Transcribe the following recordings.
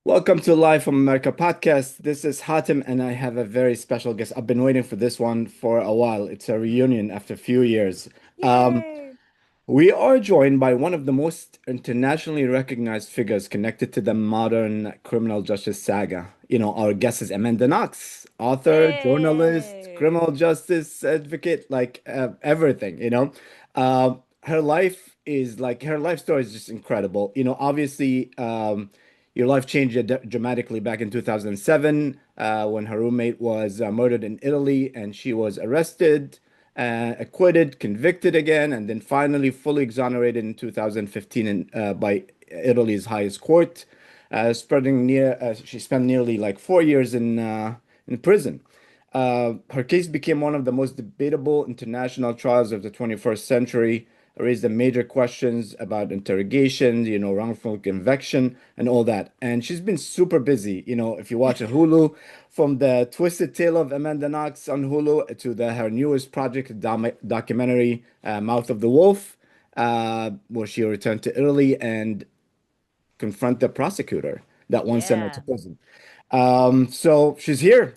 Welcome to Live from America podcast. This is Hatem, and I have a very special guest. I've been waiting for this one for a while. It's a reunion after a few years. Um, Yay! we are joined by one of the most internationally recognized figures connected to the modern criminal justice saga. Our guest is Amanda Knox, author, journalist, Yay! criminal justice advocate, like everything, her life story is just incredible. Obviously, your life changed dramatically back in 2007 when her roommate was murdered in Italy and she was arrested, acquitted, convicted again, and then finally fully exonerated in 2015 by Italy's highest court. She spent nearly like 4 years in prison. Her case became one of the most debatable international trials of the 21st century, raised the major questions about interrogation, wrongful conviction, and all that. And she's been super busy. If you watch a Hulu, from the Twisted Tale of Amanda Knox on Hulu to her newest project, documentary, Mouth of the Wolf, where she returned to Italy and confront the prosecutor that once sent her to Yeah, prison. So she's here,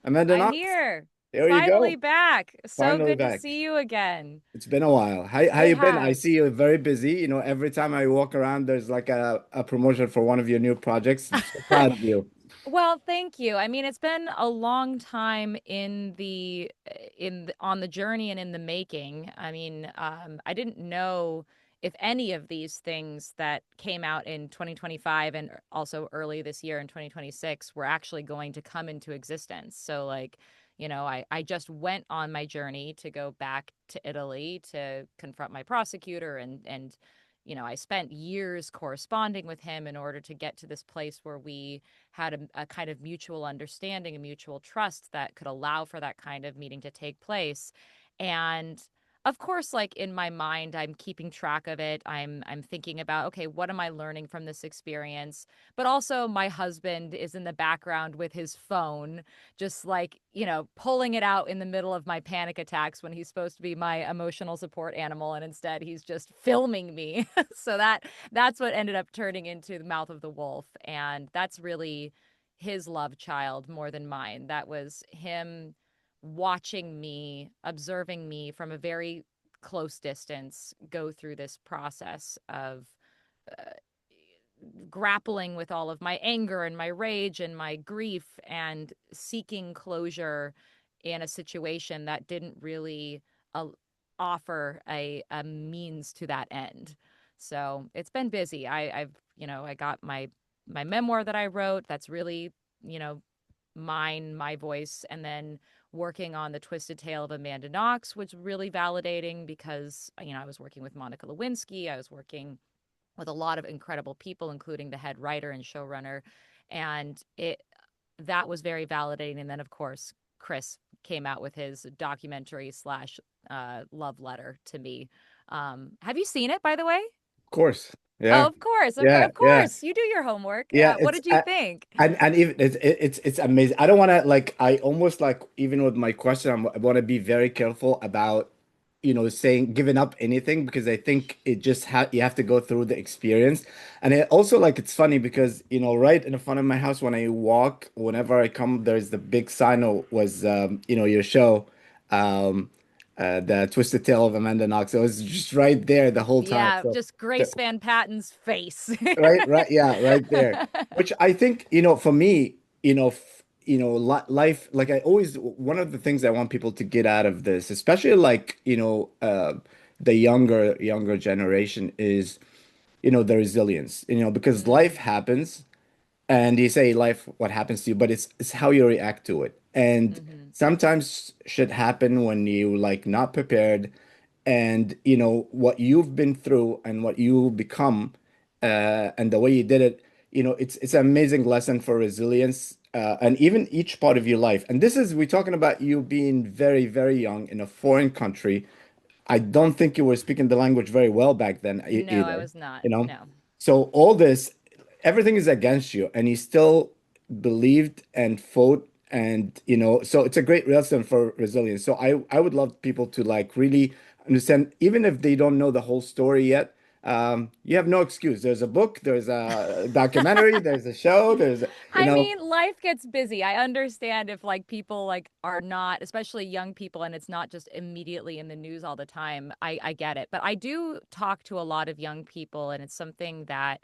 Amanda I'm Knox. here. There you Finally go. back. So Finally good to back. see you again. It's been a while. How It you been? I has. see you're very busy. Every time I walk around, there's like a promotion for one of your new projects. I'm so proud of you. Well, thank you. I mean, it's been a long time on the journey and in the making. I mean, I didn't know if any of these things that came out in 2025 and also early this year in 2026 were actually going to come into existence. So like, I just went on my journey to go back to Italy to confront my prosecutor and I spent years corresponding with him in order to get to this place where we had a kind of mutual understanding, a mutual trust that could allow for that kind of meeting to take place. And of course, like in my mind, I'm keeping track of it. I'm thinking about, okay, what am I learning from this experience? But also my husband is in the background with his phone, just like, pulling it out in the middle of my panic attacks when he's supposed to be my emotional support animal. And instead he's just filming me. So that's what ended up turning into the Mouth of the Wolf. And that's really his love child more than mine. That was him watching me, observing me from a very close distance go through this process of uh, grappling with all of my anger and my rage and my grief and seeking closure in a situation that didn't really uh, offer a means to that end. So it's been busy. I got my memoir that I wrote. That's really, you know, my voice, and then working on the Twisted Tale of Amanda Knox, which was really validating because I was working with Monica Lewinsky. I was working with a lot of incredible people, including the head writer and showrunner. And it that was very validating. And then, of course, Chris came out with his documentary slash love letter to me. Have you seen it, by the way? Of course. Oh, Yeah. of course, Yeah. of Yeah. course. You do your homework. Yeah. What did you think? And even it's amazing. I don't want to like I almost like even with my question, I want to be very careful about saying giving up anything because I think it just ha you have to go through the experience. And it also like it's funny because right in front of my house when I walk, whenever I come, there's the big sign of was your show, um the Twisted Tale of Amanda Knox. It was just right there the whole time. Yeah, just Grace Van Patten's face. Right, right, yeah, right there. Which I think, for me, li life, like I always, one of the things I want people to get out of this, especially like, the younger generation is, the resilience, because life Mm, happens and you say life, what happens to you, but it's how you react to it. And hmm sometimes shit happen when you like not prepared and what you've been through and what you become and the way you did it, it's an amazing lesson for resilience and even each part of your life. And this is we're talking about you being very, very young in a foreign country. I don't think you were speaking the language very well back then No, I either, was not. you know. No. So all this, everything is against you, and he still believed and fought, and so it's a great lesson for resilience. So I would love people to like really understand, even if they don't know the whole story yet, you have no excuse. There's a book, there's a documentary, there's a show, you I know, mean, life gets busy. I understand if like people like are not, especially young people, and it's not just immediately in the news all the time. I get it. But I do talk to a lot of young people, and it's something that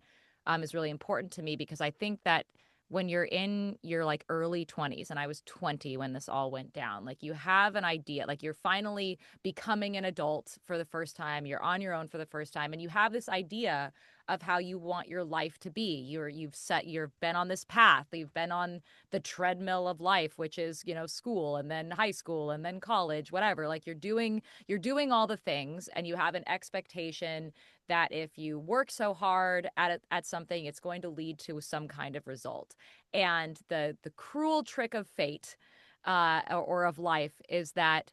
is really important to me because I think that when you're in your like early 20s, and I was 20 when this all went down, like you have an idea, like you're finally becoming an adult for the first time, you're on your own for the first time, and you have this idea of how you want your life to be. You've been on this path. You've been on the treadmill of life, which is, school and then high school and then college, whatever. Like you're doing all the things and you have an expectation that if you work so hard at something, it's going to lead to some kind of result. And the cruel trick of fate or of life is that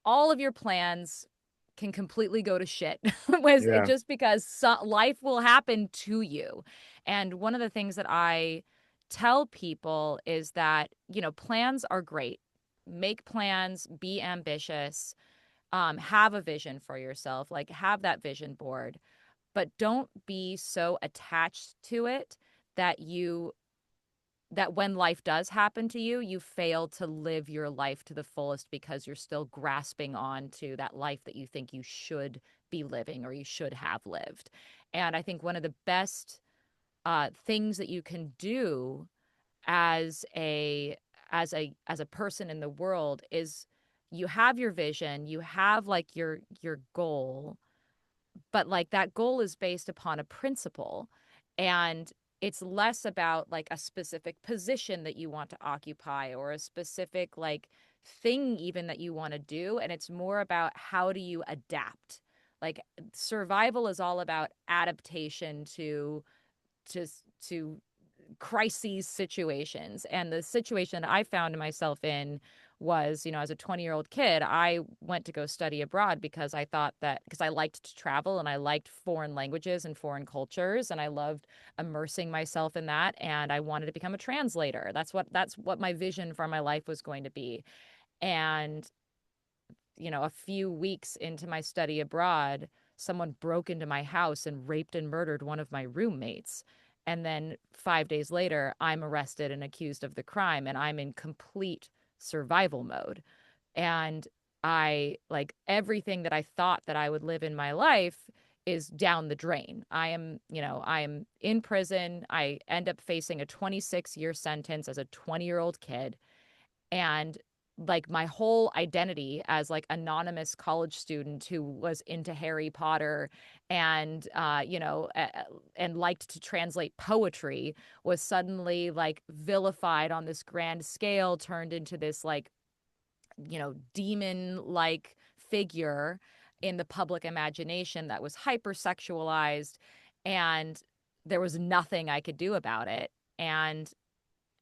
all of your plans can completely go to shit was it yeah, just because life will happen to you. And one of the things that I tell people is that, plans are great. Make plans, be ambitious, have a vision for yourself, like have that vision board, but don't be so attached to it that when life does happen to you, you fail to live your life to the fullest because you're still grasping on to that life that you think you should be living or you should have lived. And I think one of the best things that you can do as a person in the world is you have your vision, you have like your goal, but like that goal is based upon a principle, and it's less about like a specific position that you want to occupy or a specific like thing even that you want to do, and it's more about how do you adapt. Like survival is all about adaptation to to crises situations. And the situation I found myself in was, as a 20-year-old kid, I went to go study abroad because I thought that because I liked to travel and I liked foreign languages and foreign cultures and I loved immersing myself in that, and I wanted to become a translator. That's what my vision for my life was going to be. And a few weeks into my study abroad, someone broke into my house and raped and murdered one of my roommates. And then 5 days later, I'm arrested and accused of the crime, and I'm in complete survival mode. And I like everything that I thought that I would live in my life is down the drain. I am in prison. I end up facing a 26-year sentence as a 20-year-old kid, and like my whole identity as like anonymous college student who was into Harry Potter and and liked to translate poetry was suddenly like vilified on this grand scale, turned into this like demon like figure in the public imagination that was hypersexualized, and there was nothing I could do about it. And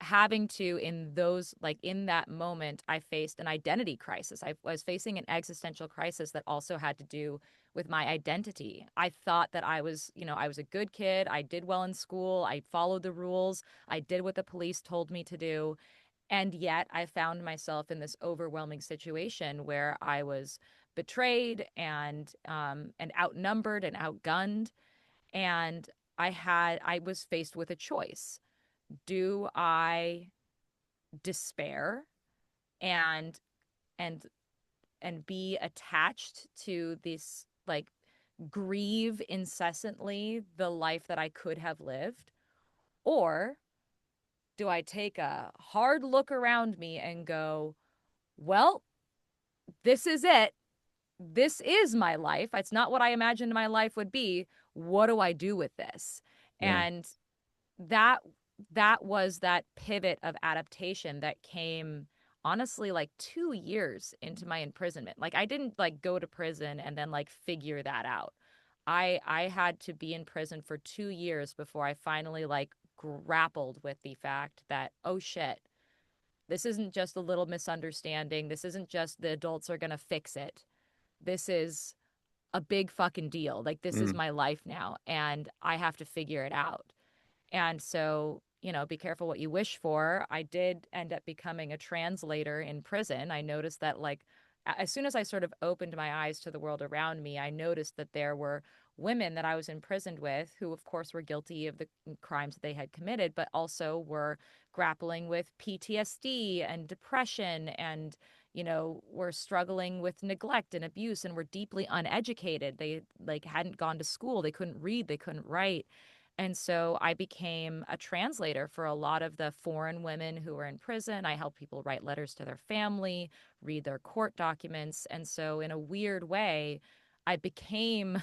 having to in those like in that moment I faced an identity crisis. I was facing an existential crisis that also had to do with my identity. I thought that I was a good kid. I did well in school. I followed the rules. I did what the police told me to do. And yet I found myself in this overwhelming situation where I was betrayed and outnumbered and outgunned. And I was faced with a choice. Do I despair and and and be attached to this like grieve incessantly the life that I could have lived, or do I take a hard look around me and go, well, this is it, this is my life, it's not what I imagined my life would be, what do I do with this? yeah. And that that was that pivot of adaptation that came honestly like 2 years into my imprisonment. Like I didn't like go to prison and then like figure that out. I had to be in prison for 2 years before I finally like grappled with the fact that, oh shit, this isn't just a little misunderstanding, this isn't just the adults are gonna fix it, this is a big fucking deal, like this is Mm. my life now and I have to figure it out. And so, be careful what you wish for. I did end up becoming a translator in prison. I noticed that, like, as soon as I sort of opened my eyes to the world around me, I noticed that there were women that I was imprisoned with, who, of course, were guilty of the crimes that they had committed, but also were grappling with PTSD and depression and, were struggling with neglect and abuse and were deeply uneducated. They like hadn't gone to school, they couldn't read, they couldn't write. And so I became a translator for a lot of the foreign women who were in prison. I helped people write letters to their family, read their court documents. And so, in a weird way, I became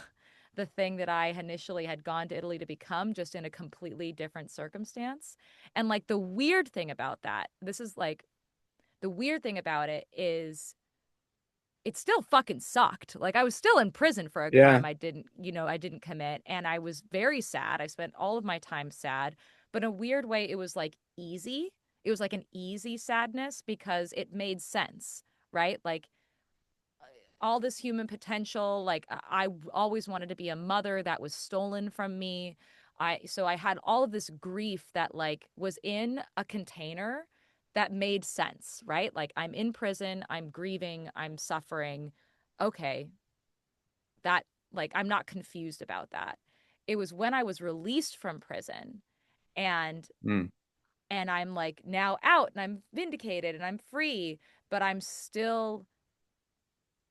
the thing that I initially had gone to Italy to become, just in a completely different circumstance. And like the weird thing about that, this is like the weird thing about it is it still fucking sucked. Like I was still in prison for a Yeah. crime I didn't commit. And I was very sad. I spent all of my time sad. But in a weird way, it was like easy. It was like an easy sadness because it made sense, right? Like all this human potential. Like I always wanted to be a mother that was stolen from me. I had all of this grief that like was in a container that made sense, right? Like I'm in prison, I'm grieving, I'm suffering. Okay, that like I'm not confused about that. It was when I was released from prison and Mm. I'm like now out and I'm vindicated and I'm free, but I'm still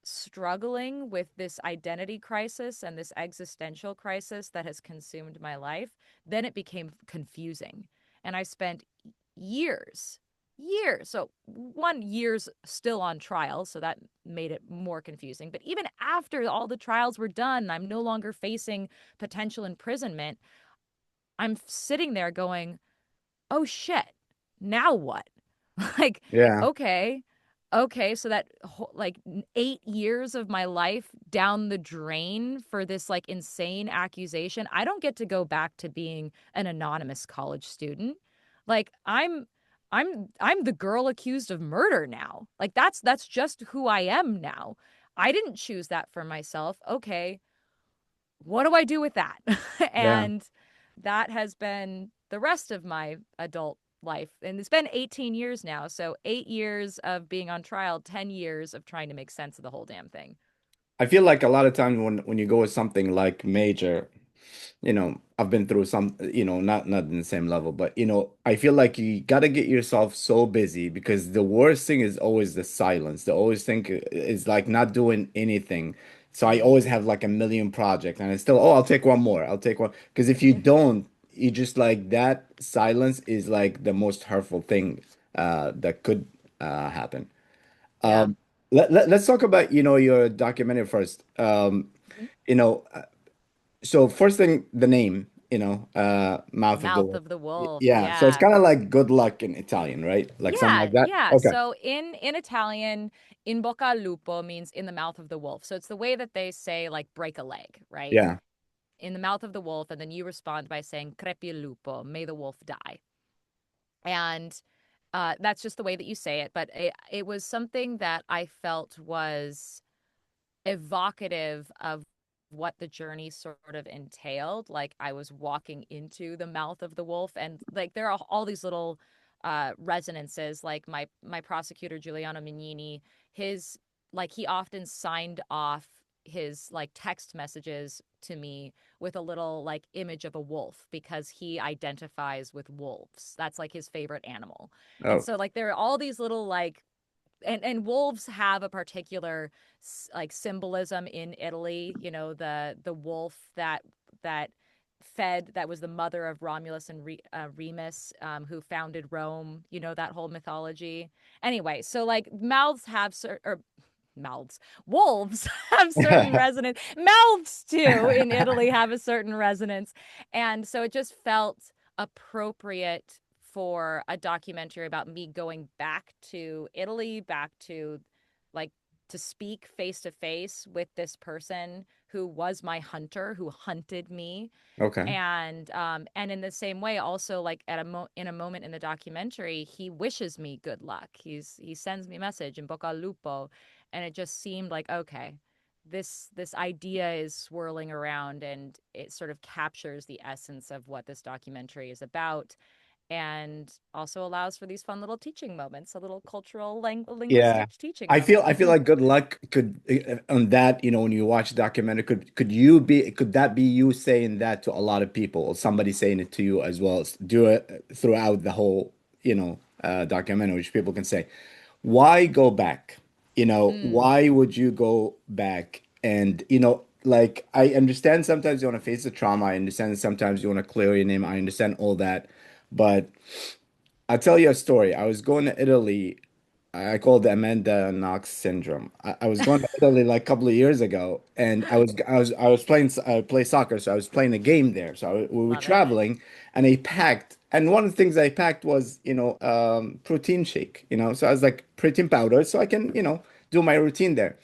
struggling with this identity crisis and this existential crisis that has consumed my life, then it became confusing. And I spent years. So, 1 year's still on trial. So that made it more confusing. But even after all the trials were done, I'm no longer facing potential imprisonment. I'm sitting there going, oh shit, now what? Like, Yeah. okay, okay, so that like 8 years of my life down the drain for this like insane accusation. I don't get to go back to being an anonymous college student. Like I'm the girl accused of murder now. Like that's just who I am now. I didn't choose that for myself. Okay, what do I do with that? Yeah. And that has been the rest of my adult life. And it's been 18 years now. So 8 years of being on trial, 10 years of trying to make sense of the whole damn thing. I feel like a lot of times when you go with something like major, I've been through some, not in the same level, but I feel like you gotta get yourself so busy because the worst thing is always the silence. The always think is like not doing anything. So I Mm. always have like a million projects and I still, oh, I'll take one more. I'll take one. Because if you Yeah. don't, you just like that silence is like the most hurtful thing that could happen. Yeah. Um, let's talk about, your documentary first. Mhm. You know, so first thing, the name, Mouth of the Mouth Wolf. of the Wolf. Yeah, so it's Yeah. kind of like good luck in Italian, right? Like something like Yeah, that. yeah. Okay. So in Italian, in bocca al lupo means in the mouth of the wolf. So it's the way that they say like break a leg, right? Yeah. In the mouth of the wolf, and then you respond by saying crepi il lupo, may the wolf die. And that's just the way that you say it. But it was something that I felt was evocative of what the journey sort of entailed. Like I was walking into the mouth of the wolf, and like there are all these little resonances. Like my prosecutor Giuliano Mignini, his like he often signed off his like text messages to me with a little like image of a wolf because he identifies with wolves. That's like his favorite animal. And Oh, so like there are all these little like and wolves have a particular like symbolism in Italy. The wolf that fed that was the mother of Romulus and Remus, who founded Rome. That whole mythology. Anyway, so like mouths have or mouths wolves have certain resonance. Mouths too in Italy have a certain resonance, and so it just felt appropriate for a documentary about me going back to Italy, back to like to speak face to face with this person who was my hunter, who hunted me. okay. And in the same way, also like in a moment in the documentary, he wishes me good luck. He sends me a message in bocca al lupo, and it just seemed like okay, this idea is swirling around, and it sort of captures the essence of what this documentary is about. and also allows for these fun little teaching moments, a little cultural Yeah. linguistic teaching I moment. feel like good luck could on that, you know, when you watch a documentary, could that be you saying that to a lot of people or somebody saying it to you as well as do it throughout the whole, you know, documentary, which people can say, why go back? You know, Mm. why would you go back? And, you know, like I understand sometimes you want to face the trauma. I understand sometimes you want to clear your name. I understand all that. But I'll tell you a story. I was going to Italy. I call it the Amanda Knox syndrome. I was going to Italy like a couple of years ago, and I was playing I play soccer, so I was playing a game there. So we were Love it. traveling, and I packed. And one of the things I packed was, you know, protein shake. You know, so I was like protein powder, so I can, you know, do my routine there.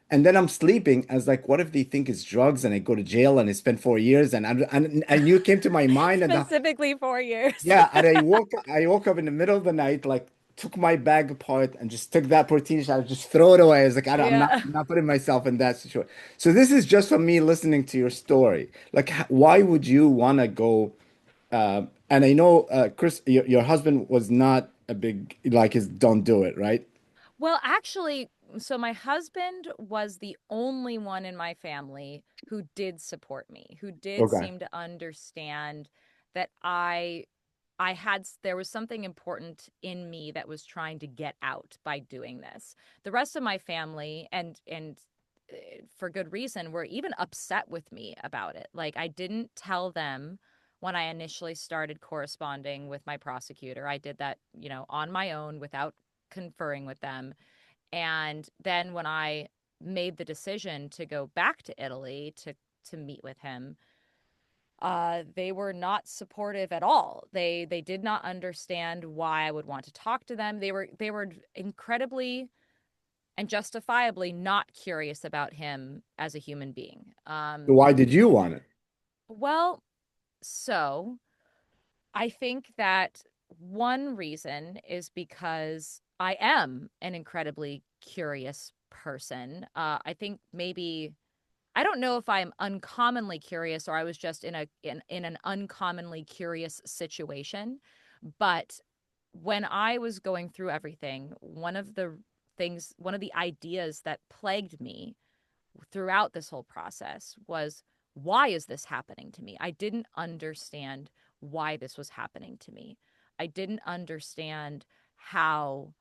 And then I'm sleeping. I was like, what if they think it's drugs and I go to jail and I spend 4 years? And I knew it came to my mind, and Specifically 4 years. yeah, and I woke up in the middle of the night, like took my bag apart and just took that protein shot, just throw it away. I was like, Yeah. I'm not putting myself in that situation. So this is just from me listening to your story. Like, why would you want to go? And I know, Chris, your husband was not a big like his don't do it, right? Well, actually, so my husband was the only one in my family who did support me, who did Okay. seem to understand that there was something important in me that was trying to get out by doing this. The rest of my family for good reason were even upset with me about it. Like I didn't tell them when I initially started corresponding with my prosecutor. I did that, on my own without conferring with them. And then when I made the decision to go back to Italy to meet with him, they were not supportive at all. They did not understand why I would want to talk to them. They were incredibly and justifiably not curious about him as a human being. So why did you want it? Well, so I think that one reason is because I am an incredibly curious person. I think maybe I don't know if I'm uncommonly curious or I was just in an uncommonly curious situation, but when I was going through everything, one of the ideas that plagued me throughout this whole process was, why is this happening to me? I didn't understand why this was happening to me. I didn't understand how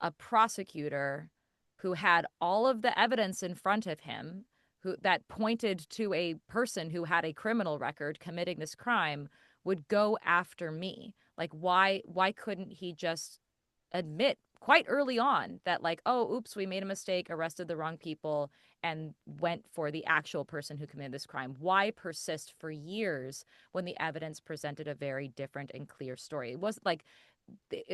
a prosecutor who had all of the evidence in front of him who that pointed to a person who had a criminal record committing this crime would go after me. Like why couldn't he just admit quite early on that, like, oh, oops, we made a mistake, arrested the wrong people, and went for the actual person who committed this crime? Why persist for years when the evidence presented a very different and clear story? It was like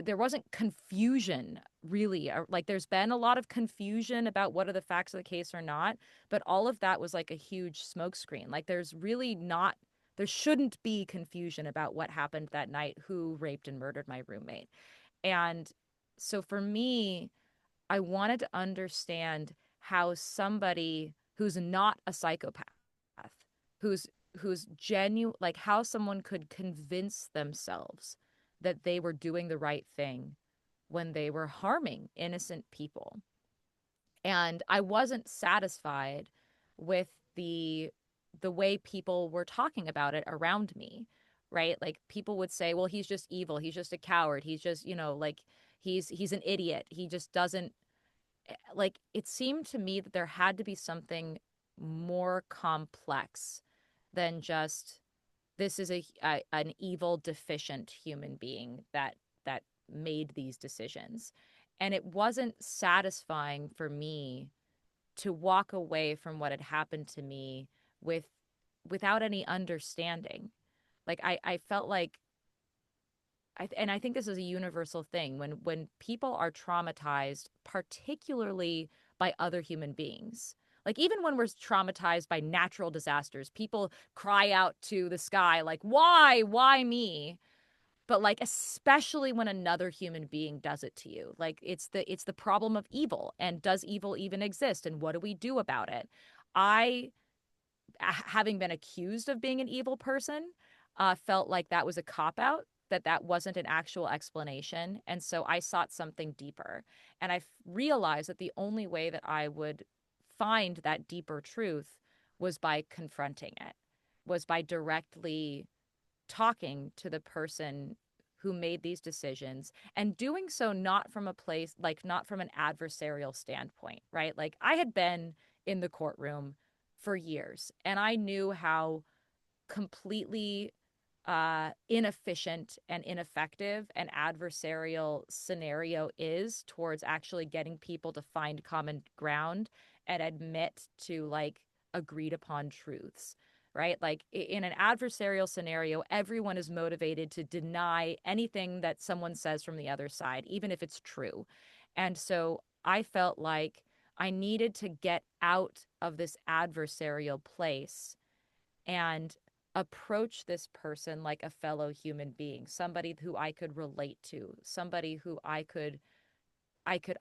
there wasn't confusion really. Like there's been a lot of confusion about what are the facts of the case or not, but all of that was like a huge smokescreen. Like there shouldn't be confusion about what happened that night, who raped and murdered my roommate. And so for me, I wanted to understand how somebody who's not a psychopath, who's who's genuine, like how someone could convince themselves that they were doing the right thing when they were harming innocent people. And I wasn't satisfied with the way people were talking about it around me, right? Like people would say, well, he's just evil, he's just a coward, he's just, like he's an idiot, he just doesn't, like it seemed to me that there had to be something more complex than just this is an evil deficient human being that made these decisions. And it wasn't satisfying for me to walk away from what had happened to me with without any understanding. Like I felt like and I think this is a universal thing when people are traumatized, particularly by other human beings. Like even when we're traumatized by natural disasters, people cry out to the sky like, why me? But like especially when another human being does it to you, like it's the problem of evil, and does evil even exist, and what do we do about it? I, having been accused of being an evil person, felt like that was a cop out, that that wasn't an actual explanation. And so I sought something deeper. And I realized that the only way that I would find that deeper truth was by confronting it, was by directly talking to the person who made these decisions, and doing so not from a place, like not from an adversarial standpoint, right? Like I had been in the courtroom for years and I knew how completely inefficient and ineffective an adversarial scenario is towards actually getting people to find common ground and admit to like agreed upon truths, right? Like in an adversarial scenario, everyone is motivated to deny anything that someone says from the other side, even if it's true. And so I felt like I needed to get out of this adversarial place and approach this person like a fellow human being, somebody who I could relate to, somebody who I could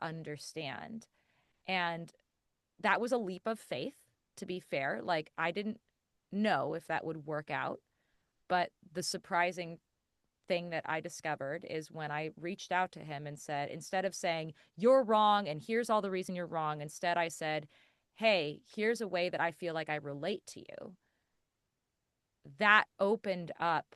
understand. And that was a leap of faith, to be fair. Like I didn't know if that would work out, but the surprising thing that I discovered is when I reached out to him and said, instead of saying, "You're wrong and here's all the reason you're wrong," instead I said, "Hey, here's a way that I feel like I relate to you." That opened up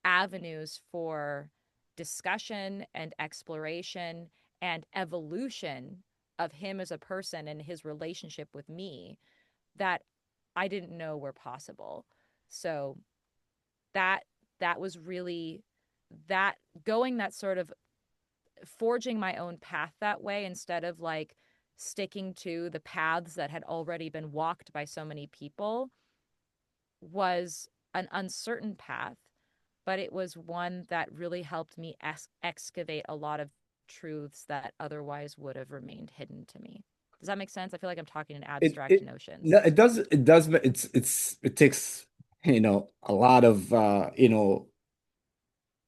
avenues for discussion and exploration and evolution of him as a person and his relationship with me that I didn't know were possible. So that that was really that going that sort of forging my own path that way instead of like sticking to the paths that had already been walked by so many people was an uncertain path, but it was one that really helped me excavate a lot of truths that otherwise would have remained hidden to me. Does that make sense? I feel like I'm talking in It abstract it notions. no, it does it takes a lot of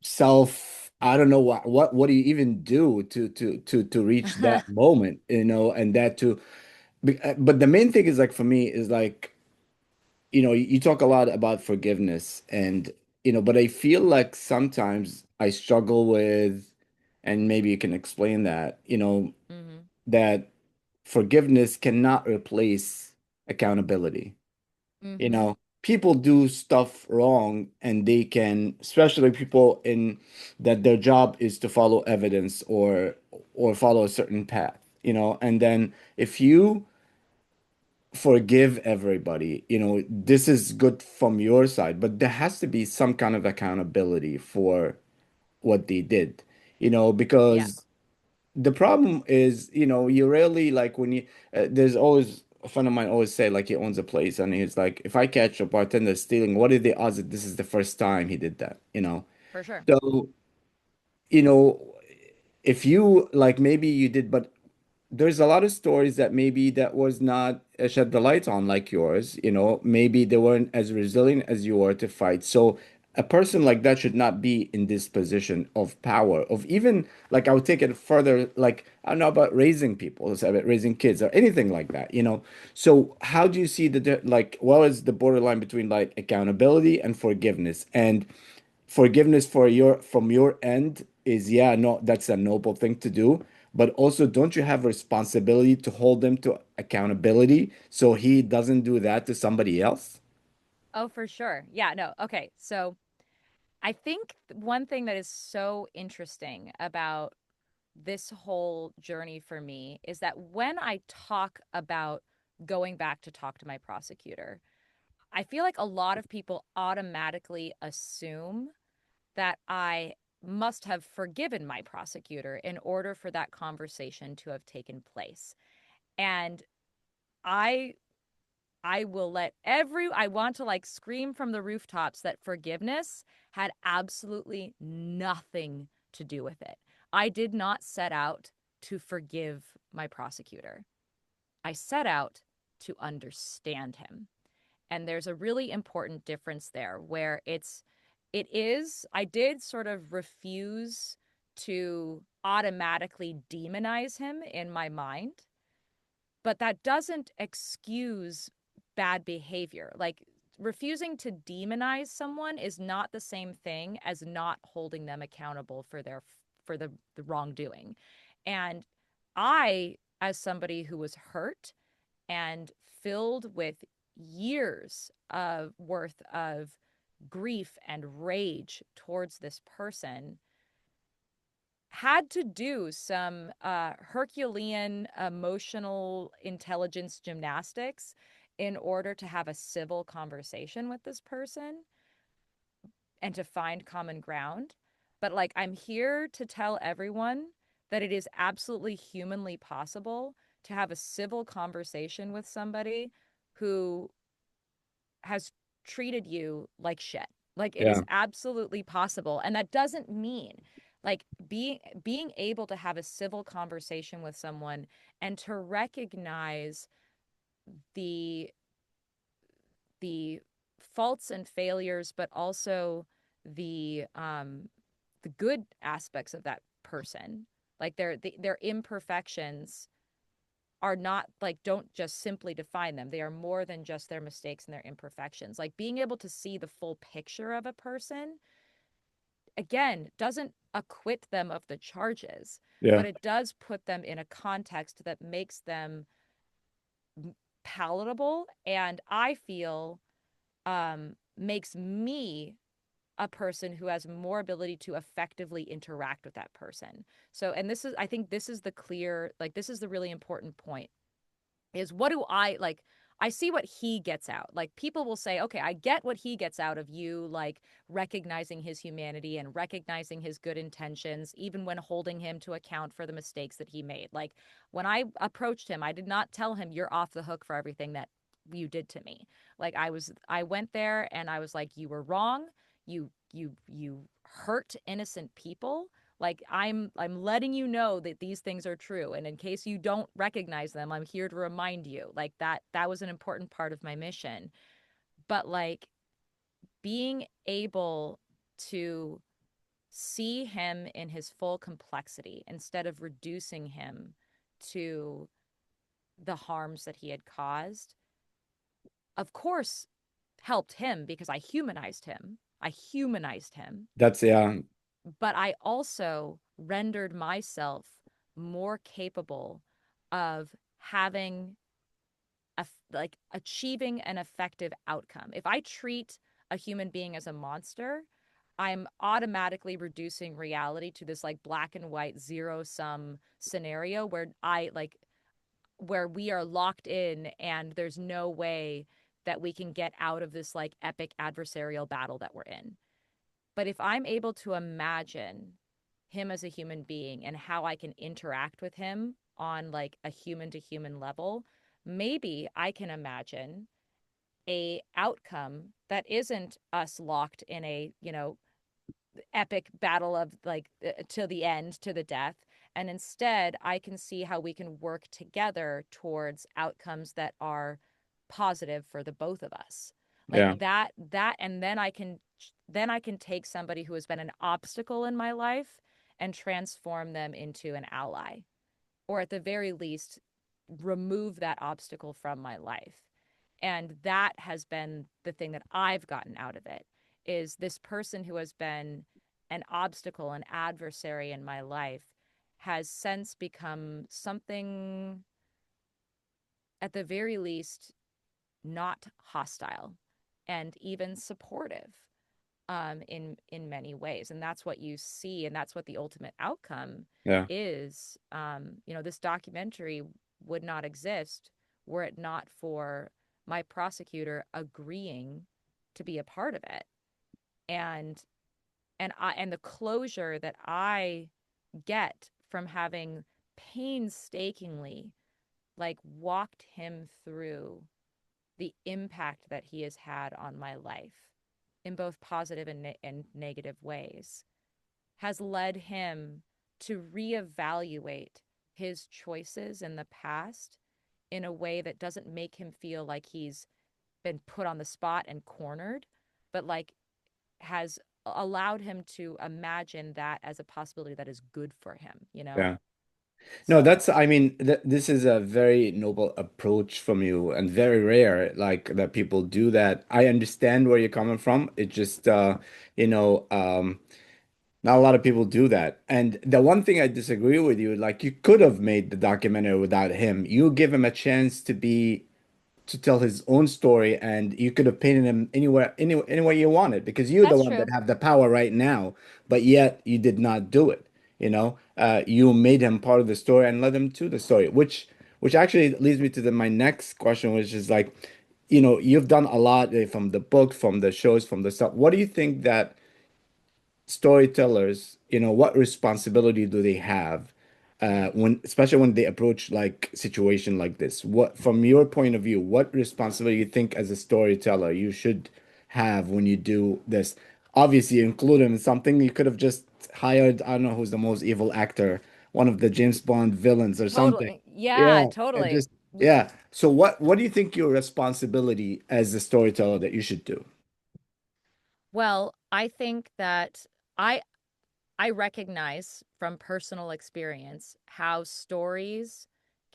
self. I don't know what do you even do to reach that moment, and that to but the main thing is like for me is like you talk a lot about forgiveness and but I feel like sometimes I struggle with, and maybe you can explain that, Hmm. that forgiveness cannot replace accountability. Hmm. People do stuff wrong and they can, especially people in that their job is to follow evidence or follow a certain path, and then if you forgive everybody, this is good from your side, but there has to be some kind of accountability for what they did, Yeah, because the problem is, you rarely like when there's always a friend of mine always say like he owns a place and he's like, if I catch a bartender stealing, what are the odds that this is the first time he did that, for sure. So, you know, if you like maybe you did, but there's a lot of stories that maybe that was not shed the light on like yours, maybe they weren't as resilient as you are to fight. So a person like that should not be in this position of power, of even like I would take it further, like I don't know about raising people, it's about raising kids or anything like that. So how do you see like what is the borderline between like accountability and forgiveness? And forgiveness for from your end is, yeah, no, that's a noble thing to do, but also don't you have responsibility to hold him to accountability so he doesn't do that to somebody else? Oh, for sure. Yeah, no. Okay. So I think one thing that is so interesting about this whole journey for me is that when I talk about going back to talk to my prosecutor, I feel like a lot of people automatically assume that I must have forgiven my prosecutor in order for that conversation to have taken place. And I I will let I want to like scream from the rooftops that forgiveness had absolutely nothing to do with it. I did not set out to forgive my prosecutor. I set out to understand him. And there's a really important difference there where I did sort of refuse to automatically demonize him in my mind, but that doesn't excuse bad behavior. Like refusing to demonize someone is not the same thing as not holding them accountable for the wrongdoing. And I, as somebody who was hurt and filled with years of worth of grief and rage towards this person, had to do some Herculean emotional intelligence gymnastics in order to have a civil conversation with this person and to find common ground. But like, I'm here to tell everyone that it is absolutely humanly possible to have a civil conversation with somebody who has treated you like shit. Like, it is Yeah. absolutely possible. And that doesn't mean like being able to have a civil conversation with someone and to recognize the the faults and failures, but also the good aspects of that person, like their imperfections are not like, don't just simply define them. They are more than just their mistakes and their imperfections. Like, being able to see the full picture of a person, again, doesn't acquit them of the charges, Yeah. but it does put them in a context that makes them palatable, and I feel makes me a person who has more ability to effectively interact with that person. So, and this is, I think this is the clear, like, this is the really important point, is what do I like? I see what he gets out. Like, people will say, okay, I get what he gets out of you, like recognizing his humanity and recognizing his good intentions, even when holding him to account for the mistakes that he made. Like, when I approached him, I did not tell him you're off the hook for everything that you did to me. Like, I went there and I was like, you were wrong. You hurt innocent people. Like, I'm letting you know that these things are true, and in case you don't recognize them, I'm here to remind you. Like, that was an important part of my mission. But like, being able to see him in his full complexity instead of reducing him to the harms that he had caused, of course, helped him because I humanized him, That's yeah. but I also rendered myself more capable of having like achieving an effective outcome. If I treat a human being as a monster, I'm automatically reducing reality to this like black and white zero sum scenario where where we are locked in and there's no way that we can get out of this like epic adversarial battle that we're in. But if I'm able to imagine him as a human being and how I can interact with him on like a human to human level, maybe I can imagine a outcome that isn't us locked in a, epic battle of like to the end, to the death. And instead, I can see how we can work together towards outcomes that are positive for the both of us. Like Yeah. and then I can take somebody who has been an obstacle in my life and transform them into an ally, or at the very least, remove that obstacle from my life. And that has been the thing that I've gotten out of it, is this person who has been an obstacle, an adversary in my life, has since become something, at the very least, not hostile and even supportive, in many ways. And that's what you see, and that's what the ultimate outcome Yeah. is. This documentary would not exist were it not for my prosecutor agreeing to be a part of it. And and the closure that I get from having painstakingly like walked him through the impact that he has had on my life in both positive and negative ways has led him to reevaluate his choices in the past in a way that doesn't make him feel like he's been put on the spot and cornered, but like has allowed him to imagine that as a possibility that is good for him, you know? Yeah. No, So I mean, th this is a very noble approach from you and very rare, like that people do that. I understand where you're coming from. It just, you know, not a lot of people do that. And the one thing I disagree with you, like you could have made the documentary without him. You give him a chance to tell his own story, and you could have painted him any way you wanted because you're the that's one that true. have the power right now, but yet you did not do it. You made him part of the story and led him to the story, which actually leads me to my next question, which is like, you've done a lot from the book, from the shows, from the stuff. What do you think that storytellers, what responsibility do they have especially when they approach like situation like this? What, from your point of view, what responsibility you think as a storyteller you should have when you do this? Obviously, include him in something. You could have just hired, I don't know who's the most evil actor, one of the James Bond villains or something. Totally. Yeah, Yeah, and totally. just yeah. So what do you think your responsibility as a storyteller that you should do? Well, I think that I I recognize from personal experience how stories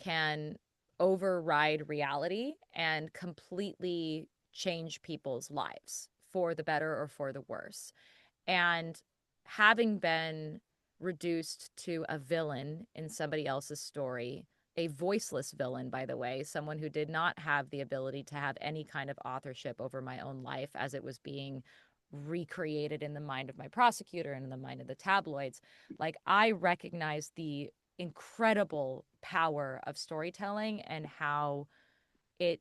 can override reality and completely change people's lives for the better or for the worse. And having been reduced to a villain in somebody else's story, a voiceless villain, by the way, someone who did not have the ability to have any kind of authorship over my own life as it was being recreated in the mind of my prosecutor and in the mind of the tabloids. Like, I recognize the incredible power of storytelling and how it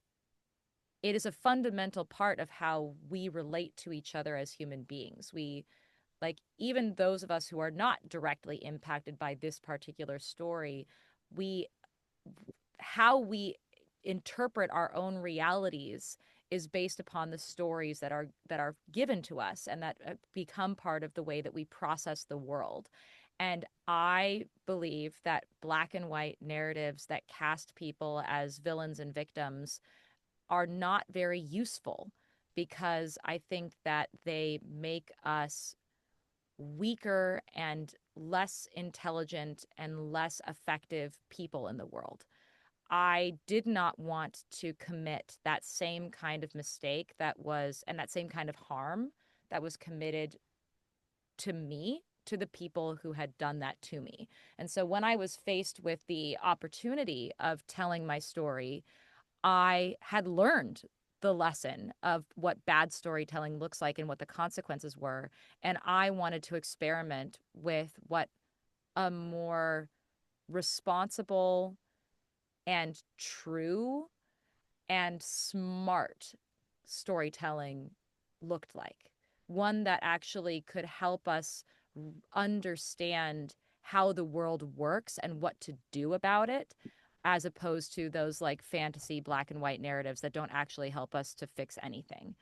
it is a fundamental part of how we relate to each other as human beings. We like even those of us who are not directly impacted by this particular story, we how we interpret our own realities is based upon the stories that are given to us and that become part of the way that we process the world. And I believe that black and white narratives that cast people as villains and victims are not very useful because I think that they make us weaker and less intelligent and less effective people in the world. I did not want to commit that same kind of mistake and that same kind of harm that was committed to me, to the people who had done that to me. And so when I was faced with the opportunity of telling my story, I had learned the lesson of what bad storytelling looks like and what the consequences were. And I wanted to experiment with what a more responsible and true and smart storytelling looked like. One that actually could help us understand how the world works and what to do about it, as opposed to those like fantasy black and white narratives that don't actually help us to fix anything.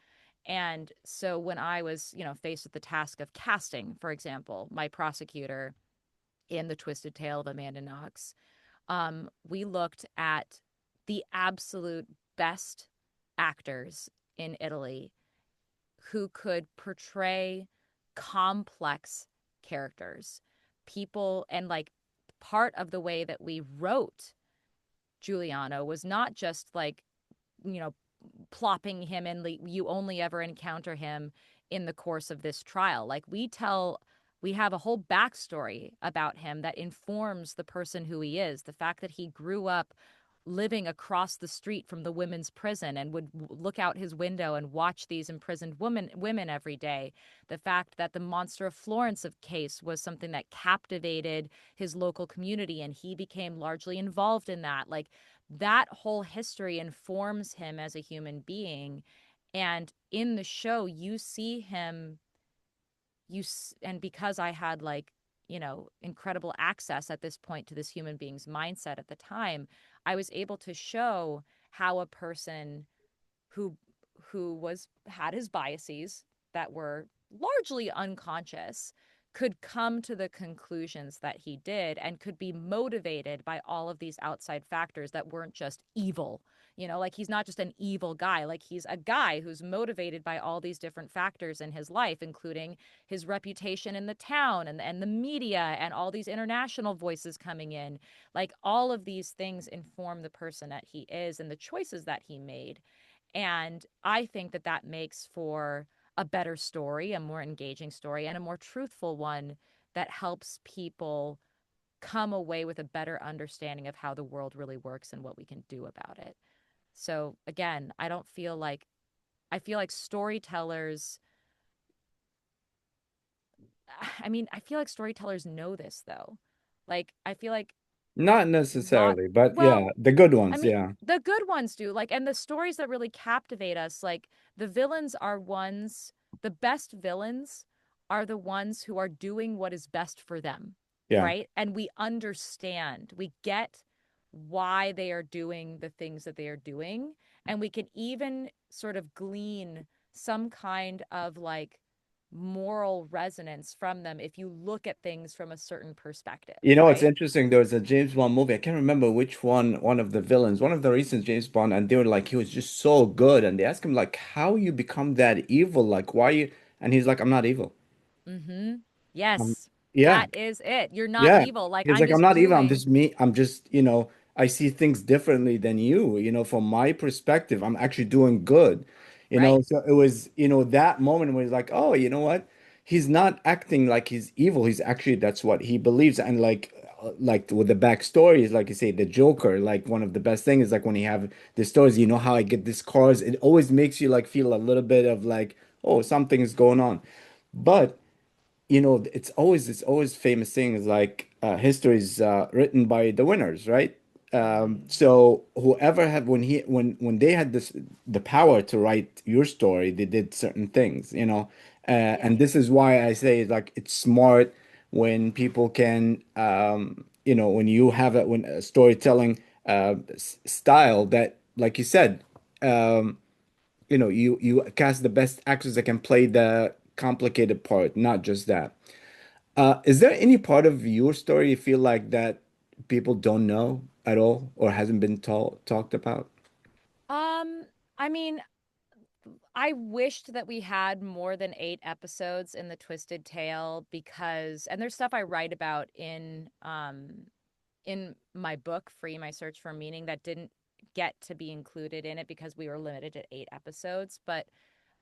And so when I was, faced with the task of casting, for example, my prosecutor in The Twisted Tale of Amanda Knox, we looked at the absolute best actors in Italy who could portray complex characters, people, and like part of the way that we wrote Giuliano was not just like, you know, plopping him in, you only ever encounter him in the course of this trial. Like we have a whole backstory about him that informs the person who he is. The fact that he grew up living across the street from the women's prison and would look out his window and watch these imprisoned women every day. The fact that the Monster of Florence of case was something that captivated his local community and he became largely involved in that. Like that whole history informs him as a human being. And in the show, you see him and because I had like, incredible access at this point to this human being's mindset at the time, I was able to show how a person who was had his biases that were largely unconscious could come to the conclusions that he did and could be motivated by all of these outside factors that weren't just evil. Like he's not just an evil guy, like he's a guy who's motivated by all these different factors in his life, including his reputation in the town and the media and all these international voices coming in. Like all of these things inform the person that he is and the choices that he made. And I think that that makes for a better story, a more engaging story, and a more truthful one that helps people come away with a better understanding of how the world really works and what we can do about it. So again, I feel like storytellers I feel like storytellers know this though. Like I feel like Not lot necessarily, but yeah, well, the good I ones, mean, yeah. the good ones do. Like, and the stories that really captivate us, like the villains are ones, the best villains are the ones who are doing what is best for them, Yeah. right? And we understand, we get why they are doing the things that they are doing. And we can even sort of glean some kind of like moral resonance from them if you look at things from a certain perspective, You know, it's right? interesting. There was a James Bond movie. I can't remember which one of the villains, one of the recent James Bond, and they were like, he was just so good. And they asked him, like, how you become that evil? Like, why you? And he's like, I'm not evil. Mm-hmm. Um, Yes, yeah. that is it. You're not Yeah. evil. Like He's I'm like, I'm just not evil. I'm doing just me. I'm just, I see things differently than you. From my perspective, I'm actually doing good. right. So it was, that moment where he's like, oh, you know what? He's not acting like he's evil. He's actually, that's what he believes. And like with the backstory is like you say, the Joker, like one of the best things is like when you have the stories, how I get these cars, it always makes you like feel a little bit of like, oh, something's going on. But it's always famous things like history is written by the winners, right? Mm-hmm. So whoever had when they had the power to write your story, they did certain things. Yeah. And this is why I say like it's smart when people can when you have when a storytelling style that like you said you cast the best actors that can play the complicated part, not just that. Is there any part of your story you feel like that people don't know at all or hasn't been talked about? Um, I mean, I wished that we had more than 8 episodes in the Twisted Tale because, and there's stuff I write about in my book, Free My Search for Meaning, that didn't get to be included in it because we were limited to 8 episodes. But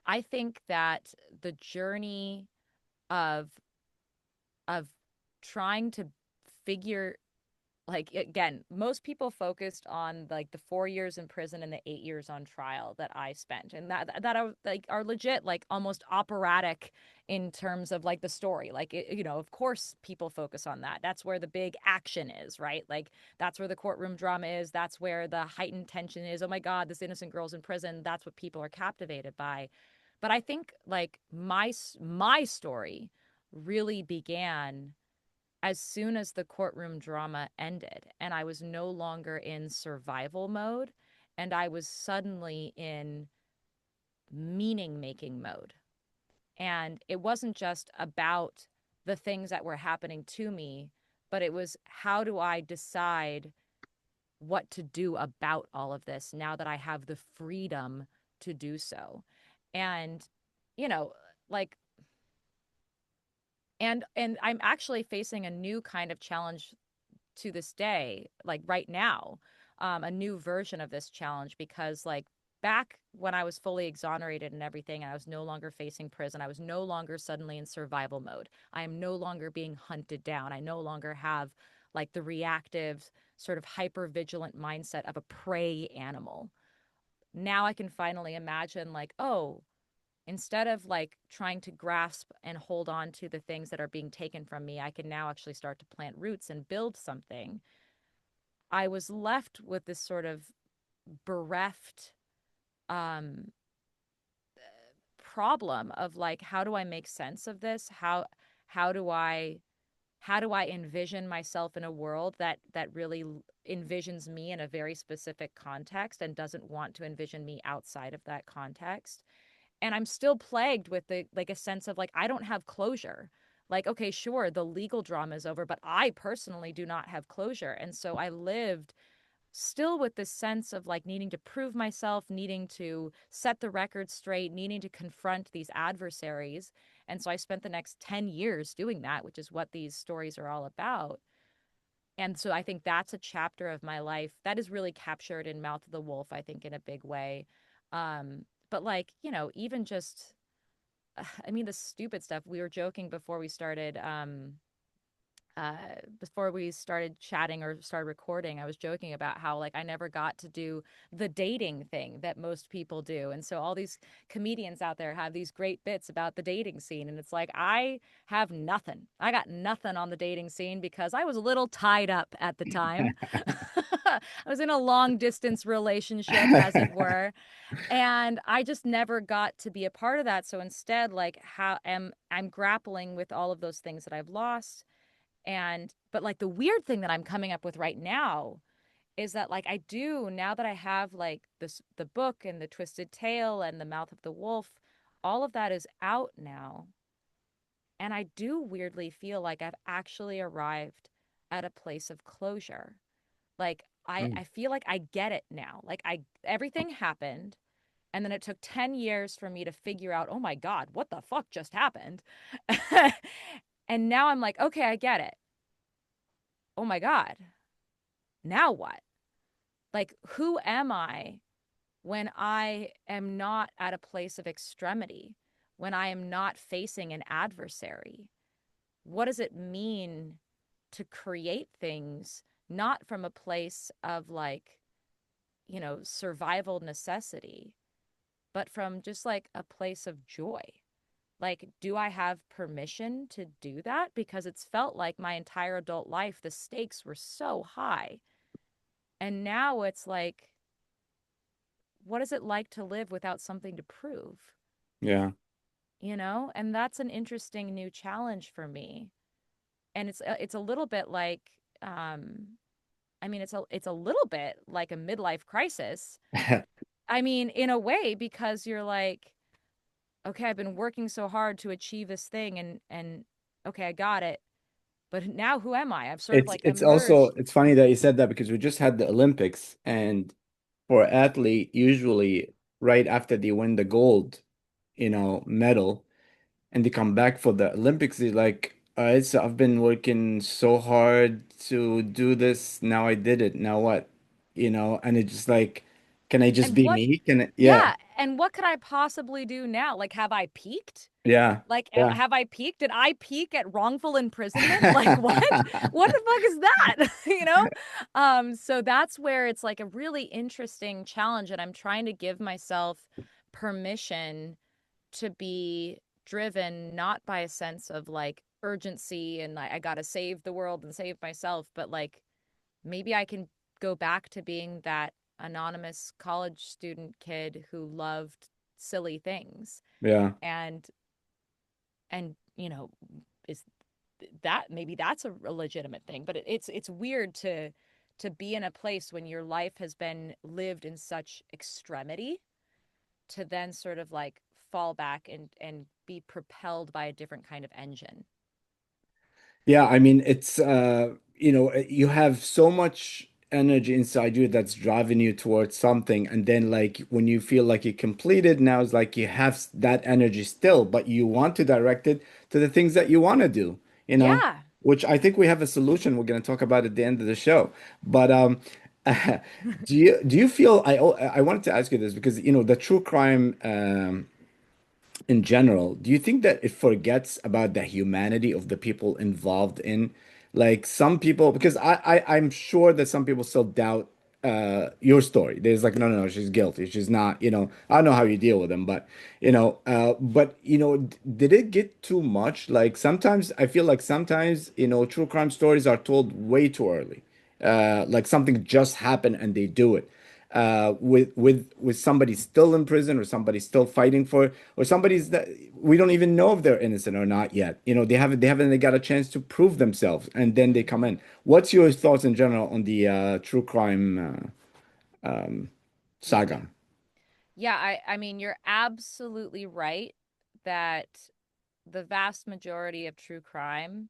I think that the journey of of trying to figure like again, most people focused on like the 4 years in prison and the 8 years on trial that I spent, and that are like are legit, like almost operatic in terms of like the story. Like of course, people focus on that. That's where the big action is, right? Like that's where the courtroom drama is. That's where the heightened tension is. Oh my God, this innocent girl's in prison. That's what people are captivated by. But I think like my story really began as soon as the courtroom drama ended and I was no longer in survival mode and I was suddenly in meaning making mode. And it wasn't just about the things that were happening to me, but it was how do I decide what to do about all of this now that I have the freedom to do so. And, you know, like, and I'm actually facing a new kind of challenge to this day, like right now, a new version of this challenge because like back when I was fully exonerated and everything, and I was no longer facing prison, I was no longer suddenly in survival mode. I am no longer being hunted down. I no longer have like the reactive sort of hyper vigilant mindset of a prey animal. Now I can finally imagine like, oh, instead of like trying to grasp and hold on to the things that are being taken from me, I can now actually start to plant roots and build something. I was left with this sort of bereft um problem of like how do I make sense of this? How do I how do I envision myself in a world that really envisions me in a very specific context and doesn't want to envision me outside of that context? And I'm still plagued with the like a sense of like I don't have closure. Like okay, sure, the legal drama is over, but I personally do not have closure. And so I lived still with this sense of like needing to prove myself, needing to set the record straight, needing to confront these adversaries. And so I spent the next 10 years doing that, which is what these stories are all about. And so I think that's a chapter of my life that is really captured in Mouth of the Wolf, I think, in a big way. But like, even just, I mean, the stupid stuff we were joking uh, before we started chatting or started recording, I was joking about how like I never got to do the dating thing that most people do. And so all these comedians out there have these great bits about the dating scene. And it's like, I have nothing. I got nothing on the dating scene because I was a little tied up at the time. I was in a long distance relationship, as it were. And I just never got to be a part of that. So instead, like how am I'm grappling with all of those things that I've lost. And but like the weird thing that I'm coming up with right now is that like I do, now that I have like this the book and the Twisted Tale and the Mouth of the Wolf, all of that is out now. And I do weirdly feel like I've actually arrived at a place of closure. Like I feel like I get it now. Like I everything happened, and then it took 10 years for me to figure out, oh my God, what the fuck just happened? And now I'm like, okay, I get it. Oh my God, now what? Like, who am I when I am not at a place of extremity, when I am not facing an adversary? What does it mean to create things not from a place of like, survival necessity, but from just like a place of joy? Like, do I have permission to do that? Because it's felt like my entire adult life, the stakes were so high. And now it's like, what is it like to live without something to prove? Yeah. And that's an interesting new challenge for me. And it's a little bit like, um, I mean, it's a little bit like a midlife crisis. I mean, in a way, because you're like, okay, I've been working so hard to achieve this thing, and okay, I got it. But now who am I? I've sort of like It's also emerged. it's funny that you said that because we just had the Olympics, and for athlete, usually right after they win the gold, medal, and they come back for the Olympics, they're like, I've been working so hard to do this. Now I did it. Now what? And it's just like, can I just And be what, me? Can I, yeah, yeah, and what could I possibly do now? Like, have I peaked? yeah, Like, yeah. have I peaked? Did I peak at wrongful imprisonment? Like, what? What the fuck is that? So that's where it's like a really interesting challenge, and I'm trying to give myself permission to be driven not by a sense of like urgency and I gotta save the world and save myself, but like maybe I can go back to being that anonymous college student kid who loved silly things. Yeah. And and is that maybe that's a legitimate thing, but it's weird to be in a place when your life has been lived in such extremity to then sort of like fall back and be propelled by a different kind of engine. Yeah, I mean, you have so much energy inside you that's driving you towards something. And then, like, when you feel like you completed, now it's like you have that energy still, but you want to direct it to the things that you want to do, you know, Yeah. which I think we have a solution we're going to talk about at the end of the show. But, do you feel I wanted to ask you this because, the true crime, in general, do you think that it forgets about the humanity of the people involved in, like some people, because I'm sure that some people still doubt your story. There's like, no, no, no, she's guilty. She's not, I don't know how you deal with them, but did it get too much? Like sometimes I feel like sometimes, true crime stories are told way too early. Like something just happened and they do it with somebody still in prison or somebody still fighting for or somebody's that we don't even know if they're innocent or not yet. They haven't got a chance to prove themselves and then they come in. What's your thoughts in general on the true crime saga? Yeah, I mean you're absolutely right that the vast majority of true crime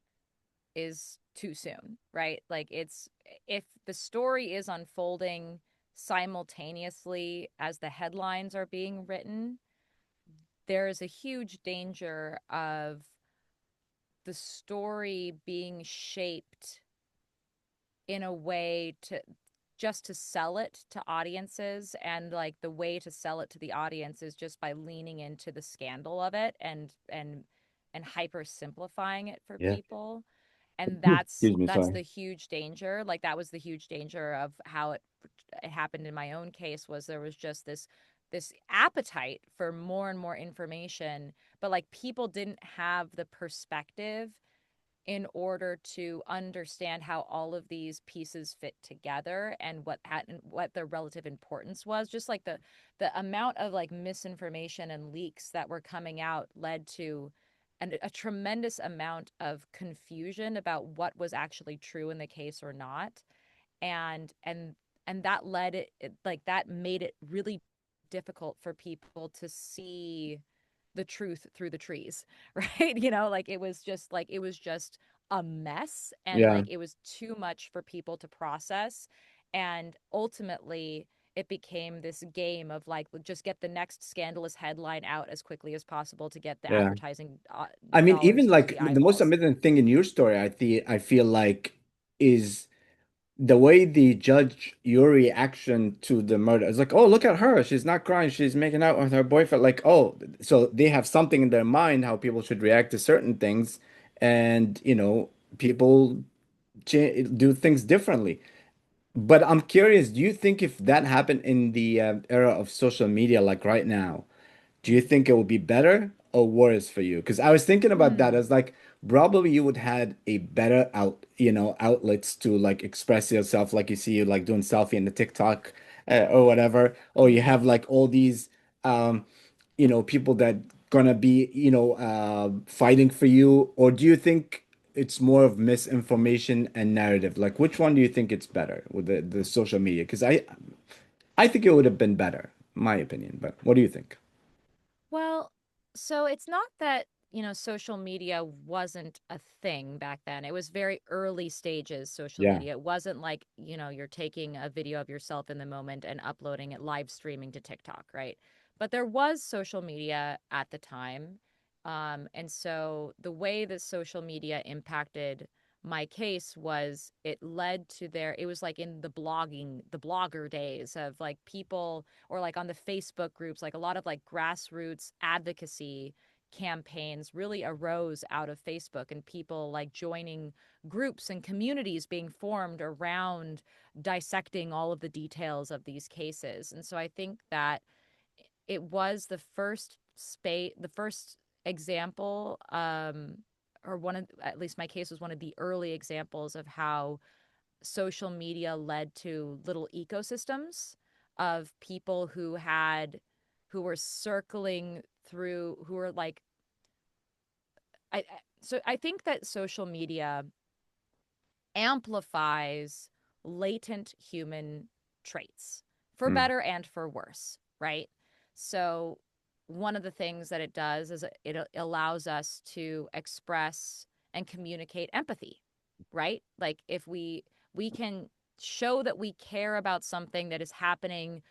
is too soon, right? Like it's if the story is unfolding simultaneously as the headlines are being written, there is a huge danger of the story being shaped in a way to just to sell it to audiences, and like the way to sell it to the audience is just by leaning into the scandal of it and hyper simplifying it for Yeah. people. And Excuse me, that's sorry. the huge danger. Like that was the huge danger of how it happened in my own case, was there was just this appetite for more and more information, but like people didn't have the perspective in order to understand how all of these pieces fit together and what their relative importance was. Just like the amount of like misinformation and leaks that were coming out led to a tremendous amount of confusion about what was actually true in the case or not. And and and that led like that made it really difficult for people to see the truth through the trees, right? Like it was just a mess, and Yeah. like it was too much for people to process. And ultimately it became this game of like just get the next scandalous headline out as quickly as possible to get the Yeah. advertising I mean, dollars even into like the the most eyeballs. amazing thing in your story, I feel like is the way the judge your reaction to the murder. It's like, oh, look at her. She's not crying. She's making out with her boyfriend. Like, oh, so they have something in their mind how people should react to certain things, and people cha do things differently. But I'm curious, do you think if that happened in the era of social media, like right now, do you think it would be better or worse for you? Because I was thinking about that Hmm. as like probably you would had a better outlets to like express yourself, like you see you like doing selfie in the TikTok or whatever, or you Hmm. have like all these um people that gonna be fighting for you, or do you think it's more of misinformation and narrative? Like which one do you think it's better with the social media? Because I think it would have been better, my opinion, but what do you think? Well, so it's not that, social media wasn't a thing back then. It was very early stages social Yeah. media. It wasn't like, you're taking a video of yourself in the moment and uploading it, live streaming to TikTok, right? But there was social media at the time. And so the way that social media impacted my case was it led to it was like in the blogger days of like people, or like on the Facebook groups, like a lot of like grassroots advocacy campaigns really arose out of Facebook, and people like joining groups and communities being formed around dissecting all of the details of these cases. And so I think that it was the first example, or one of, at least my case was one of the early examples of how social media led to little ecosystems of people who were circling through, who were like so I think that social media amplifies latent human traits, for Mm. better and for worse, right? So one of the things that it does is it allows us to express and communicate empathy, right? Like if we can show that we care about something that is happening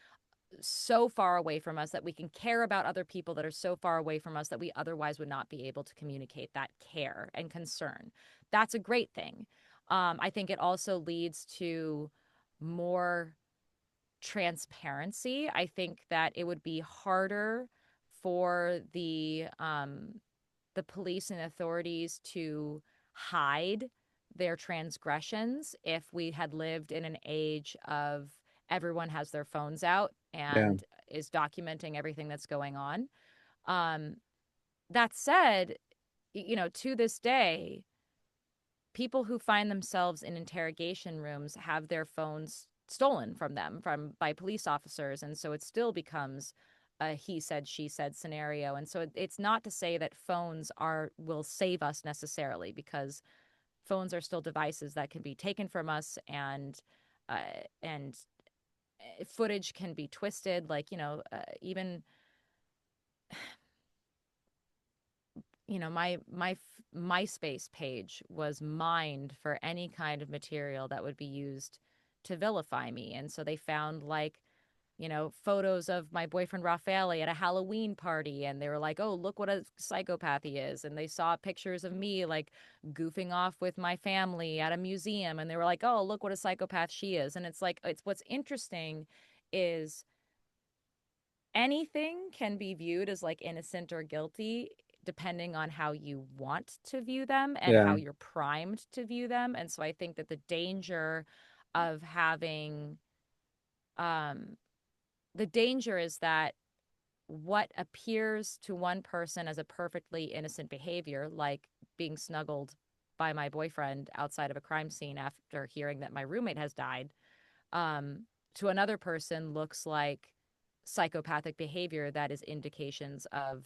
so far away from us, that we can care about other people that are so far away from us that we otherwise would not be able to communicate that care and concern. That's a great thing. I think it also leads to more transparency. I think that it would be harder for the police and authorities to hide their transgressions if we had lived in an age of everyone has their phones out Yeah. and is documenting everything that's going on. Um, that said, to this day, people who find themselves in interrogation rooms have their phones stolen from them from by police officers, and so it still becomes a he said she said scenario. And so it's not to say that phones are will save us necessarily, because phones are still devices that can be taken from us, uh, and footage can be twisted, like even my MySpace page was mined for any kind of material that would be used to vilify me. And so they found like, photos of my boyfriend Raffaele at a Halloween party. And they were like, oh, look what a psychopath he is. And they saw pictures of me like goofing off with my family at a museum. And they were like, oh, look what a psychopath she is. And it's like, it's what's interesting is anything can be viewed as like innocent or guilty depending on how you want to view them and how Yeah, you're primed to view them. And so I think that the danger of having um the danger is that what appears to one person as a perfectly innocent behavior, like being snuggled by my boyfriend outside of a crime scene after hearing that my roommate has died, um, to another person looks like psychopathic behavior that is indications of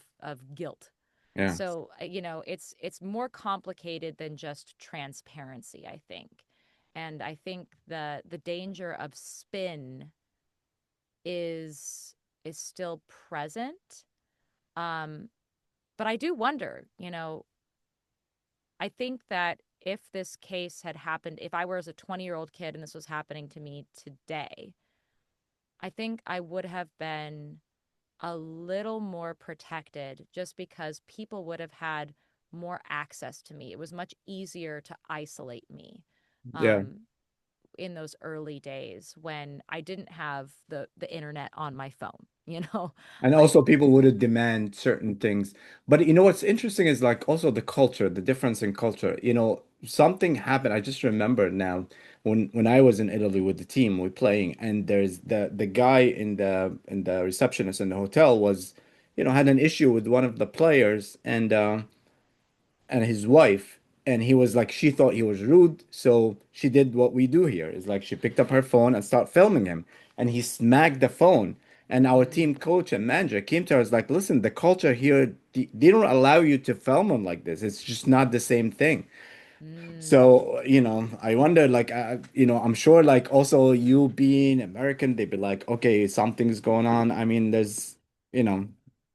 guilt. yeah. So, it's more complicated than just transparency, I think. And I think the danger of spin is is still present. Um, but I do wonder, I think that if this case had happened, if I were as a 20-year-old kid and this was happening to me today, I think I would have been a little more protected just because people would have had more access to me. It was much easier to isolate me. Yeah. Um, in those early days when I didn't have the internet on my phone, And like also people would demand certain things. But what's interesting is like also the culture, the difference in culture. Something happened. I just remember now when I was in Italy with the team, we're playing, and there's the guy in the receptionist in the hotel was, had an issue with one of the players and his wife, and he was like, she thought he was rude, so she did what we do here, is like she picked up her phone and started filming him, and he smacked the phone. And our mm, team coach and manager came to us like, listen, the culture here, they don't allow you to film him like this. It's just not the same thing. mm, So, I wonder, like, I'm sure, like, also you being American, they'd be like, okay, something's going on. I mean, you know,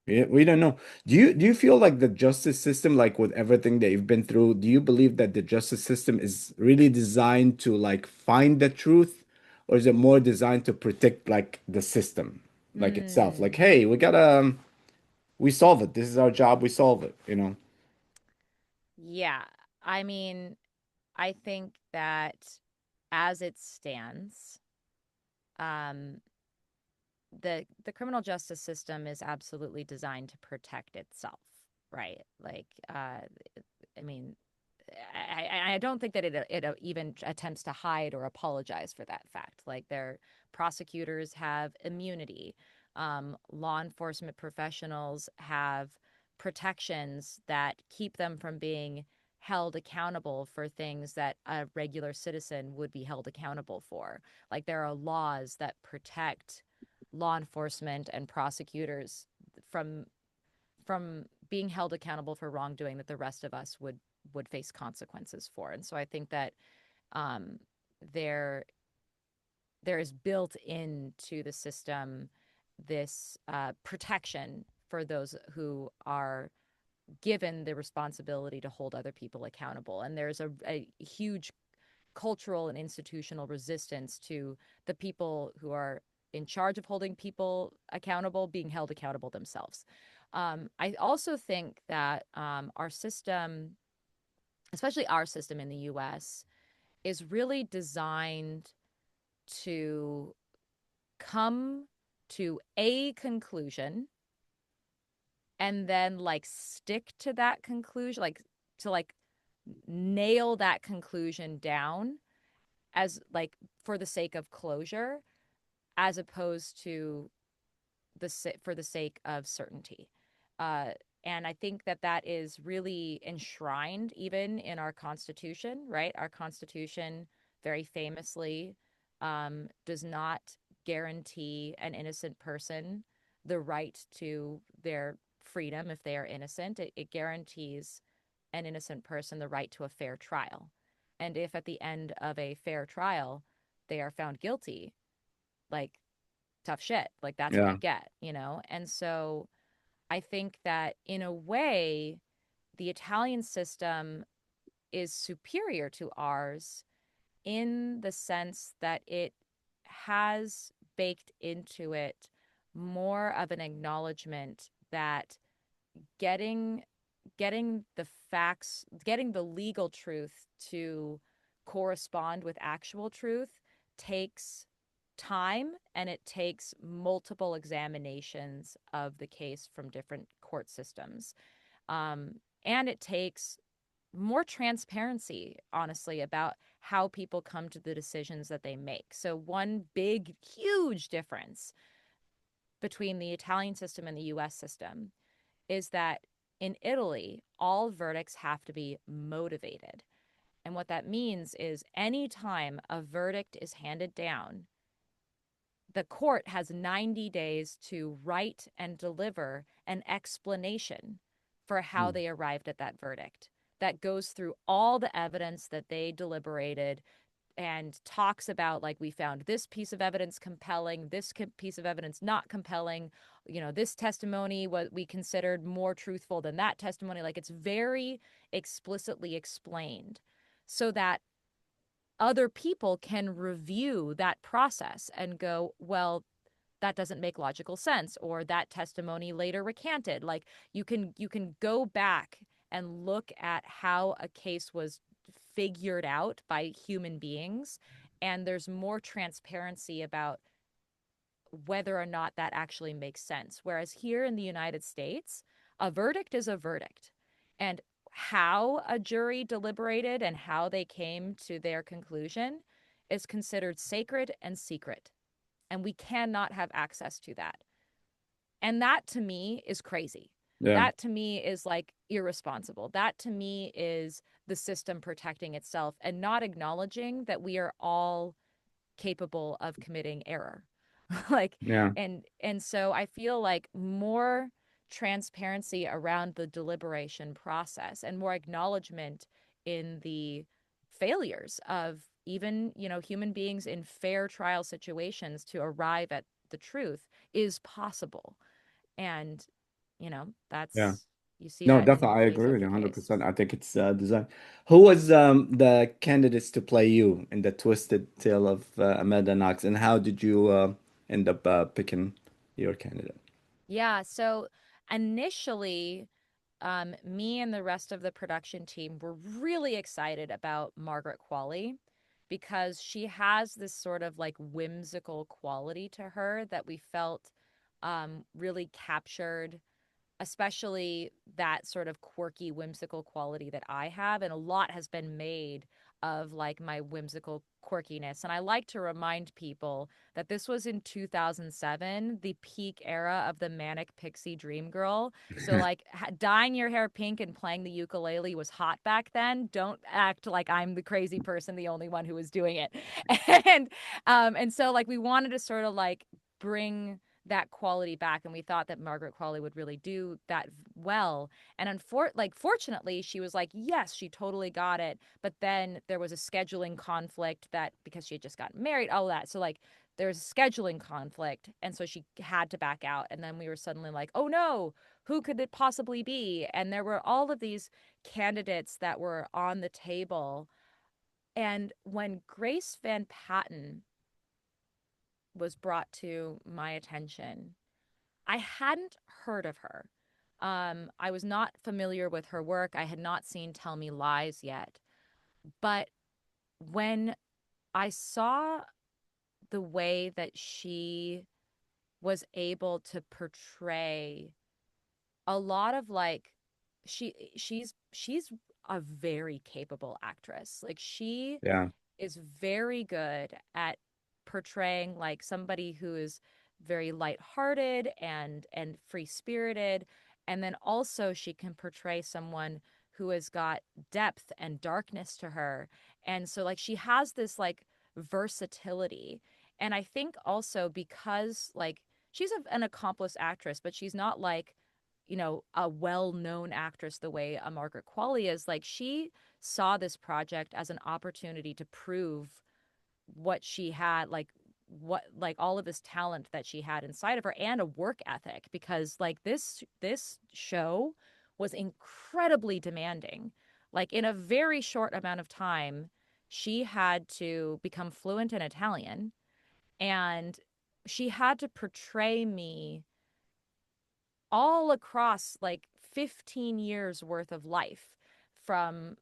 we don't know. Do you feel like the justice system, like with everything that you've been through, do you believe that the justice system is really designed to like find the truth, or is it more designed to protect like the system, like itself? Like, mm. hey, we solve it. This is our job. We solve it. Yeah. I mean, I think that as it stands, um, the criminal justice system is absolutely designed to protect itself, right? Like, I mean, I don't think that it even attempts to hide or apologize for that fact. Like, their prosecutors have immunity, law enforcement professionals have protections that keep them from being held accountable for things that a regular citizen would be held accountable for. Like, there are laws that protect law enforcement and prosecutors from being held accountable for wrongdoing that the rest of us would face consequences for. And so I think that um, there there is built into the system this protection for those who are given the responsibility to hold other people accountable. And there's a huge cultural and institutional resistance to the people who are in charge of holding people accountable being held accountable themselves. I also think that our system, especially our system in the US, is really designed to come to a conclusion and then like stick to that conclusion, like to like nail that conclusion down as like for the sake of closure as opposed to for the sake of certainty. Uh, and I think that that is really enshrined even in our Constitution, right? Our Constitution very famously does not guarantee an innocent person the right to their freedom if they are innocent. It guarantees an innocent person the right to a fair trial. And if at the end of a fair trial they are found guilty, like tough shit. Like that's what Yeah. you get. And so I think that in a way, the Italian system is superior to ours in the sense that it has baked into it more of an acknowledgement that getting the facts, getting the legal truth to correspond with actual truth takes time, and it takes multiple examinations of the case from different court systems. And it takes more transparency, honestly, about how people come to the decisions that they make. So, one big, huge difference between the Italian system and the US system is that in Italy, all verdicts have to be motivated. And what that means is anytime a verdict is handed down, the court has 90 days to write and deliver an explanation for how Mm. they arrived at that verdict that goes through all the evidence that they deliberated and talks about, like, we found this piece of evidence compelling, this piece of evidence not compelling, this testimony what we considered more truthful than that testimony. Like, it's very explicitly explained so that other people can review that process and go, well, that doesn't make logical sense, or that testimony later recanted. Like, you can go back and look at how a case was figured out by human beings, and there's more transparency about whether or not that actually makes sense. Whereas here in the United States, a verdict is a verdict. And how a jury deliberated and how they came to their conclusion is considered sacred and secret. And we cannot have access to that. And that to me is crazy. Yeah. That to me is like irresponsible. That to me is the system protecting itself and not acknowledging that we are all capable of committing error. Like, Yeah. and so I feel like more transparency around the deliberation process and more acknowledgement in the failures of even, human beings in fair trial situations to arrive at the truth is possible. And, Yeah. that's, you see No, that in definitely, I case agree with after you case. 100%. I think it's designed. Who was the candidates to play you in the Twisted Tale of Amanda Knox, and how did you end up picking your candidate? Yeah, so initially, me and the rest of the production team were really excited about Margaret Qualley because she has this sort of like whimsical quality to her that we felt really captured, especially that sort of quirky, whimsical quality that I have. And a lot has been made of like my whimsical quirkiness. And I like to remind people that this was in 2007, the peak era of the manic pixie dream girl. So, like, dyeing your hair pink and playing the ukulele was hot back then. Don't act like I'm the crazy person, the only one who was doing it. And so like we wanted to sort of like bring that quality back, and we thought that Margaret Qualley would really do that well. And fortunately, she was like, yes, she totally got it. But then there was a scheduling conflict, that because she had just gotten married, all that. So like there's a scheduling conflict, and so she had to back out. And then we were suddenly like, oh no, who could it possibly be? And there were all of these candidates that were on the table. And when Grace Van Patten was brought to my attention, I hadn't heard of her. I was not familiar with her work. I had not seen Tell Me Lies yet. But when I saw the way that she was able to portray a lot of like, she's a very capable actress. Like, she Yeah. is very good at portraying like somebody who is very lighthearted and free-spirited, and then also she can portray someone who has got depth and darkness to her. And so like she has this like versatility. And I think also because like she's an accomplished actress, but she's not like, a well-known actress the way a Margaret Qualley is. Like, she saw this project as an opportunity to prove what she had, like what like all of this talent that she had inside of her, and a work ethic, because like this show was incredibly demanding. Like in a very short amount of time, she had to become fluent in Italian, and she had to portray me all across like 15 years worth of life from,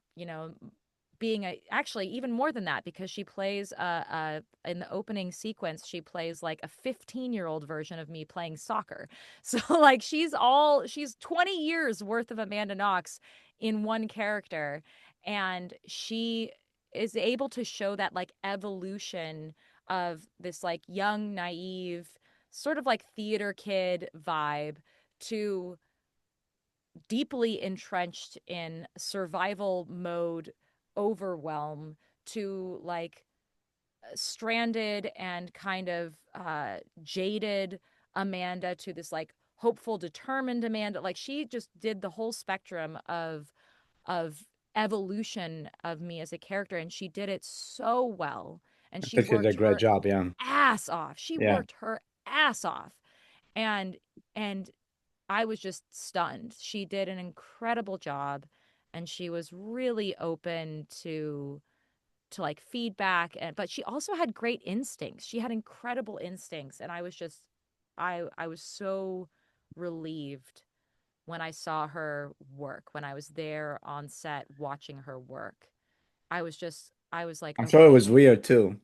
being actually even more than that, because she plays in the opening sequence, she plays like a 15-year-old version of me playing soccer. So like she's 20 years worth of Amanda Knox in one character, and she is able to show that like evolution of this like young, naive, sort of like theater kid vibe to deeply entrenched in survival mode overwhelm to like stranded and kind of jaded Amanda to this like hopeful, determined Amanda. Like she just did the whole spectrum of evolution of me as a character, and she did it so well. And I she think she did a worked great her job. Yeah. ass off. She Yeah. worked her ass off. And and I was just stunned. She did an incredible job, and she was really open to like feedback, and but she also had great instincts. She had incredible instincts, and I was just I was so relieved when I saw her work, when I was there on set watching her work. I was like, I'm sure it okay, was weird too.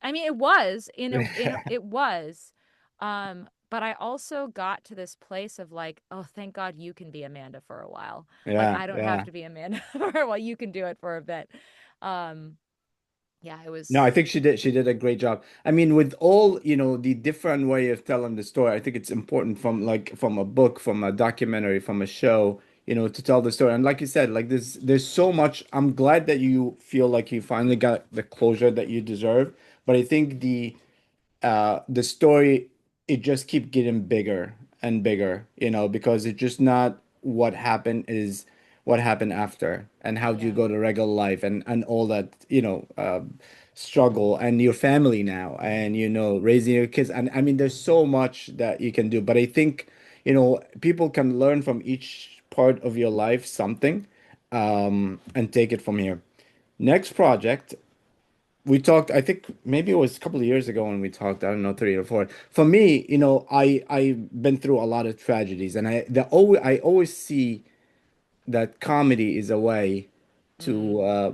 I mean, it was it was, but I also got to this place of like, oh, thank God you can be Amanda for a while. Like Yeah. I don't have Yeah. to be Amanda for a while. You can do it for a bit. Um, yeah, it No, I was. think she did a great job. I mean, with all, the different way of telling the story, I think it's important from a book, from a documentary, from a show, to tell the story. And like you said, like there's so much. I'm glad that you feel like you finally got the closure that you deserve. But I think the story, it just keep getting bigger and bigger, because it's just not what happened, is what happened after, and how do you Yeah. go to regular life, and all that, struggle, and your family now, and raising your kids. And I mean, there's so much that you can do, but I think, people can learn from each part of your life something, and take it from here. Next project, we talked, I think maybe it was a couple of years ago when we talked, I don't know, 3 or 4. For me, I've been through a lot of tragedies, and I always see that comedy is a way Mm, to uh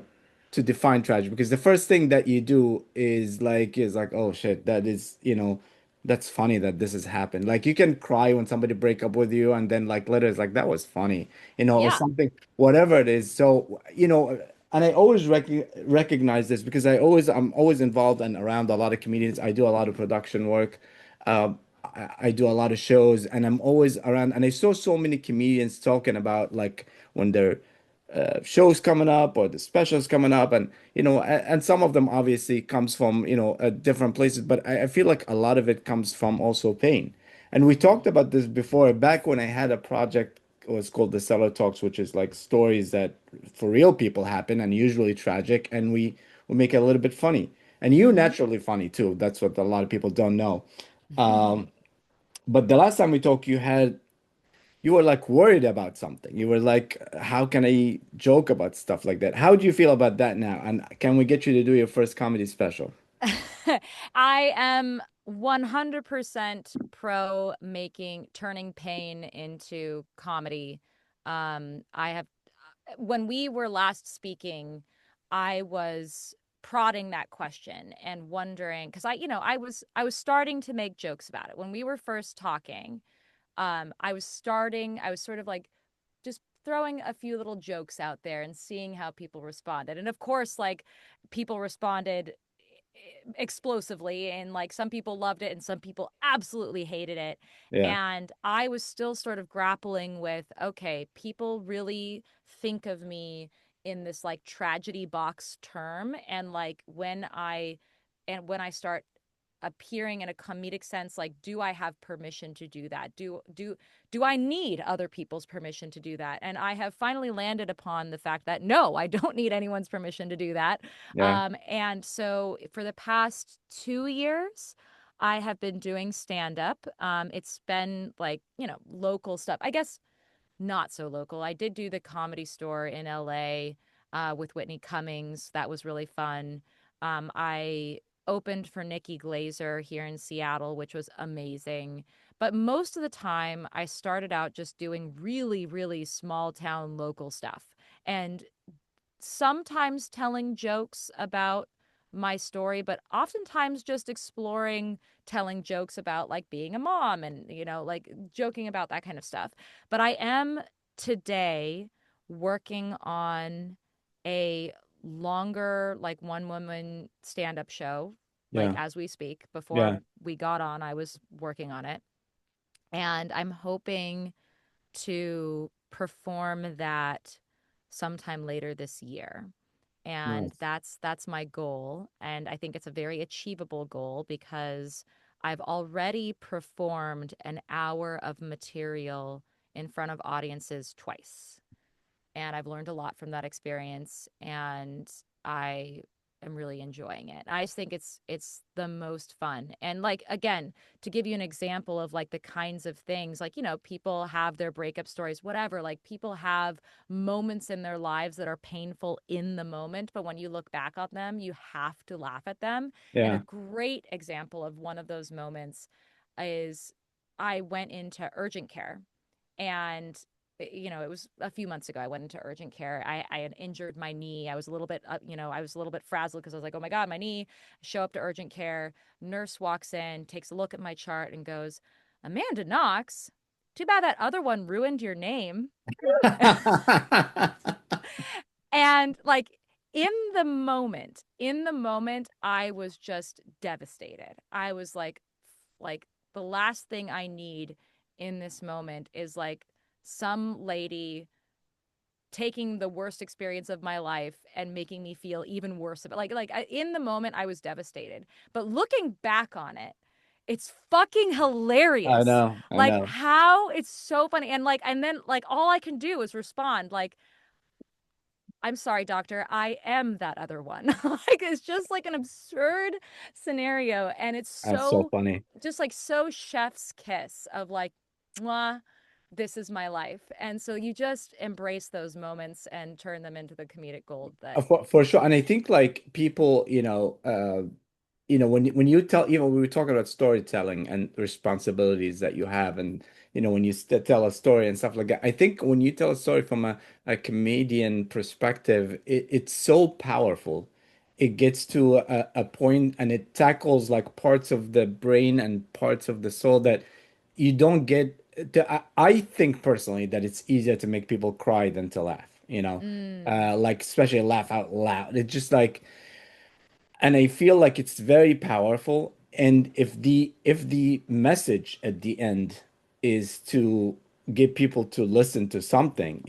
to define tragedy, because the first thing that you do is like, oh shit, that's funny that this has happened. Like, you can cry when somebody break up with you, and then like later it's like, that was funny, or yeah. something, whatever it is. So, and I always recognize this, because I'm always involved and around a lot of comedians. I do a lot of production work. I do a lot of shows, and I'm always around, and I saw so many comedians talking about, like, when their shows coming up, or the specials coming up, and and some of them obviously comes from different places, but I feel like a lot of it comes from also pain. And we talked Hmm. about this before, back when I had a project, it was called the Cellar Talks, which is like stories that for real people happen, and usually tragic, and we make it a little bit funny. And you Hmm. naturally funny too. That's what a lot of people don't know. Um, but the last time we talked, you were like worried about something. You were like, how can I joke about stuff like that? How do you feel about that now? And can we get you to do your first comedy special? I am 100% pro turning pain into comedy. I have, when we were last speaking, I was prodding that question and wondering, because I was starting to make jokes about it when we were first talking. I was sort of like just throwing a few little jokes out there and seeing how people responded. And of course, like people responded explosively, and like some people loved it and some people absolutely hated it. Yeah, And I was still sort of grappling with, okay, people really think of me in this like tragedy box term, and like when I start appearing in a comedic sense, like, do I have permission to do that? Do I need other people's permission to do that? And I have finally landed upon the fact that no, I don't need anyone's permission to do that. yeah. And so for the past 2 years, I have been doing stand up. It's been like, local stuff. I guess not so local. I did do the Comedy Store in LA with Whitney Cummings. That was really fun. I opened for Nikki Glazer here in Seattle, which was amazing. But most of the time, I started out just doing really, really small town local stuff. And sometimes telling jokes about my story, but oftentimes just exploring telling jokes about like being a mom and, like joking about that kind of stuff. But I am today working on a longer, like one woman stand up show, like Yeah. as we speak. Before Yeah. we got on, I was working on it. And I'm hoping to perform that sometime later this year. And Nice. that's my goal, and I think it's a very achievable goal because I've already performed an hour of material in front of audiences twice, and I've learned a lot from that experience, and I am really enjoying it. I just think it's the most fun. And like again, to give you an example of like the kinds of things, like people have their breakup stories, whatever, like people have moments in their lives that are painful in the moment, but when you look back on them, you have to laugh at them. And a Yeah. great example of one of those moments is I went into urgent care, and it was a few months ago. I went into urgent care. I had injured my knee. I was a little bit I was a little bit frazzled because I was like, oh my god, my knee. Show up to urgent care. Nurse walks in, takes a look at my chart, and goes, Amanda Knox, too bad that other one ruined your name. And like in the moment I was just devastated. I was like the last thing I need in this moment is like some lady taking the worst experience of my life and making me feel even worse about in the moment I was devastated. But looking back on it, it's fucking I hilarious. know. I Like know. how it's so funny, and then like all I can do is respond like, I'm sorry, doctor, I am that other one. Like it's just like an absurd scenario, and it's That's so so funny. just like so chef's kiss of like, mwah, this is my life. And so you just embrace those moments and turn them into the comedic gold that For sure. And I think like people, when you tell, we were talking about storytelling and responsibilities that you have, and when you tell a story and stuff like that, I think when you tell a story from a comedian perspective, it's so powerful. It gets to a point and it tackles like parts of the brain and parts of the soul that you don't get I think personally that it's easier to make people cry than to laugh, mm, like especially laugh out loud. It's just like, and I feel like it's very powerful. And if the message at the end is to get people to listen to something,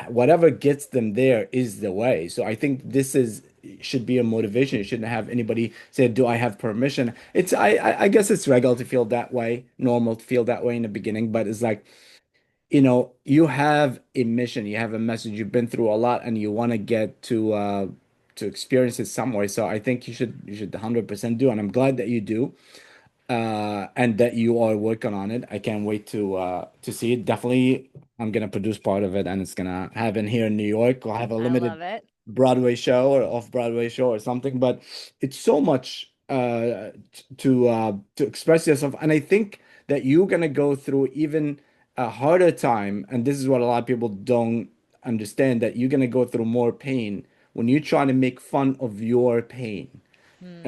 whatever gets them there is the way. So I think this is should be a motivation. You shouldn't have anybody say, "Do I have permission?" I guess it's regular to feel that way, normal to feel that way in the beginning, but it's like you have a mission, you have a message, you've been through a lot and you want to get to experience it some way. So I think you should 100% do, and I'm glad that you do and that you are working on it. I can't wait to see it. Definitely, I'm gonna produce part of it, and it's gonna happen here in New York. We'll have a I limited love it. Broadway show or off-Broadway show or something. But it's so much to express yourself, and I think that you're gonna go through even a harder time. And this is what a lot of people don't understand, that you're gonna go through more pain when you're trying to make fun of your pain Hmm.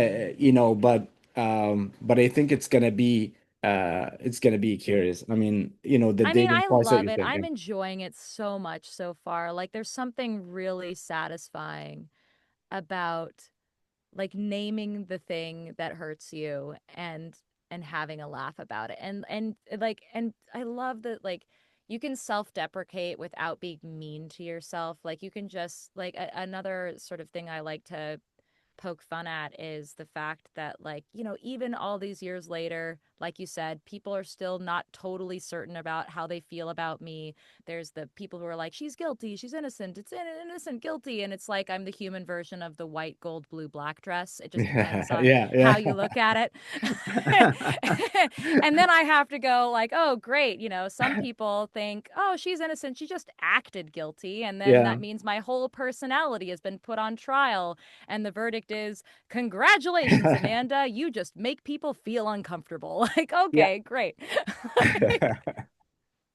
but I think it's gonna be curious. I mean, the I mean, dating I parts that love you're it. I'm thinking. enjoying it so much so far. Like there's something really satisfying about like naming the thing that hurts you and having a laugh about it. And I love that like you can self-deprecate without being mean to yourself. Like you can just like another sort of thing I like to poke fun at is the fact that, like, even all these years later, like you said, people are still not totally certain about how they feel about me. There's the people who are like, she's guilty, she's innocent, it's innocent, guilty. And it's like I'm the human version of the white, gold, blue, black dress. It just depends Yeah, on yeah, how yeah. you look at it. And then I have to go, like, oh, great. Some people think, oh, she's innocent. She just acted guilty. And then Yeah. that means my whole personality has been put on trial. And the verdict is, congratulations, Amanda. You just make people feel uncomfortable. Like, Yeah. okay, great.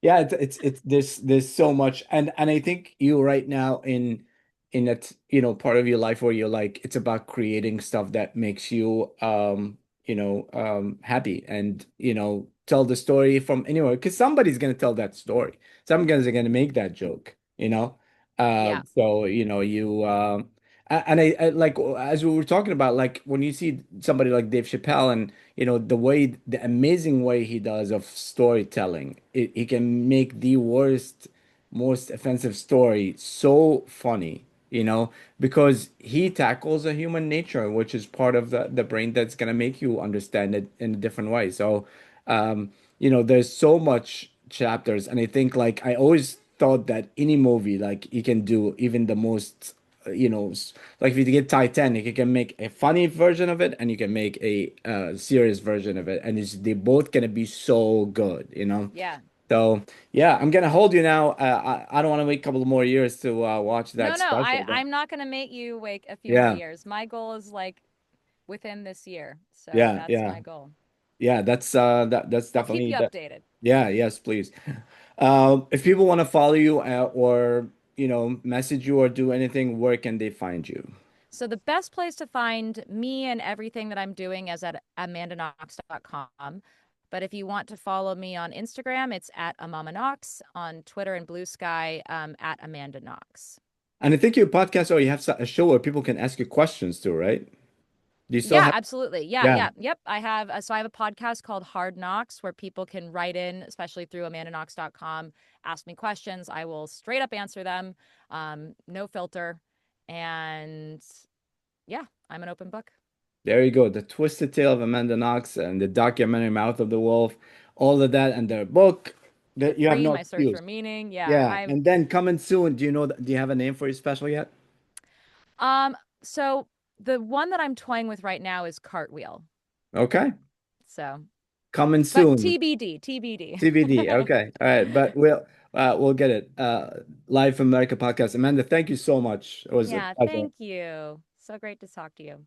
Yeah, it's there's so much, and I think you right now in that part of your life where you're like it's about creating stuff that makes you happy, and tell the story from anywhere, because somebody's gonna tell that story. Some guys are gonna make that joke, Yeah. so and I like, as we were talking about, like when you see somebody like Dave Chappelle, and the amazing way he does of storytelling, he can make the worst, most offensive story so funny, because he tackles a human nature, which is part of the brain that's gonna make you understand it in a different way. So, there's so much chapters, and I think, like, I always thought that any movie, like, you can do even the most, like if you get Titanic, you can make a funny version of it and you can make a serious version of it, and they're both gonna be so good. Yeah. So yeah, I'm gonna hold you now. I don't want to wait a couple more years to watch No, that no, special, but I'm not going to make you wait a few more yeah, years. My goal is like within this year. So yeah, that's yeah, my goal. yeah. That's I'll keep definitely you that. updated. Yeah, yes, please. If people want to follow you, or message you or do anything, where can they find you? So the best place to find me and everything that I'm doing is at amandaknox.com. But if you want to follow me on Instagram, it's at Amama Knox. On Twitter and Blue Sky, at Amanda Knox. And I think your podcast, or you have a show where people can ask you questions too, right? Do you still Yeah, have? absolutely. Yeah, Yeah. yeah. Yep. I have a podcast called Hard Knocks where people can write in, especially through amandaknox.com, ask me questions. I will straight up answer them. No filter. And yeah, I'm an open book. There you go. The Twisted Tale of Amanda Knox and the documentary Mouth of the Wolf, all of that, and their book. The That you have Free, no My Search excuse. for Meaning. Yeah, Yeah. I've And then coming soon. Do you have a name for your special yet? so the one that I'm toying with right now is Cartwheel. Okay. So, Coming but soon. TBD, TBD. TBD. Okay. All right. But we'll get it. Live from America podcast. Amanda, thank you so much. It was a Yeah, pleasure. thank you. So great to talk to you.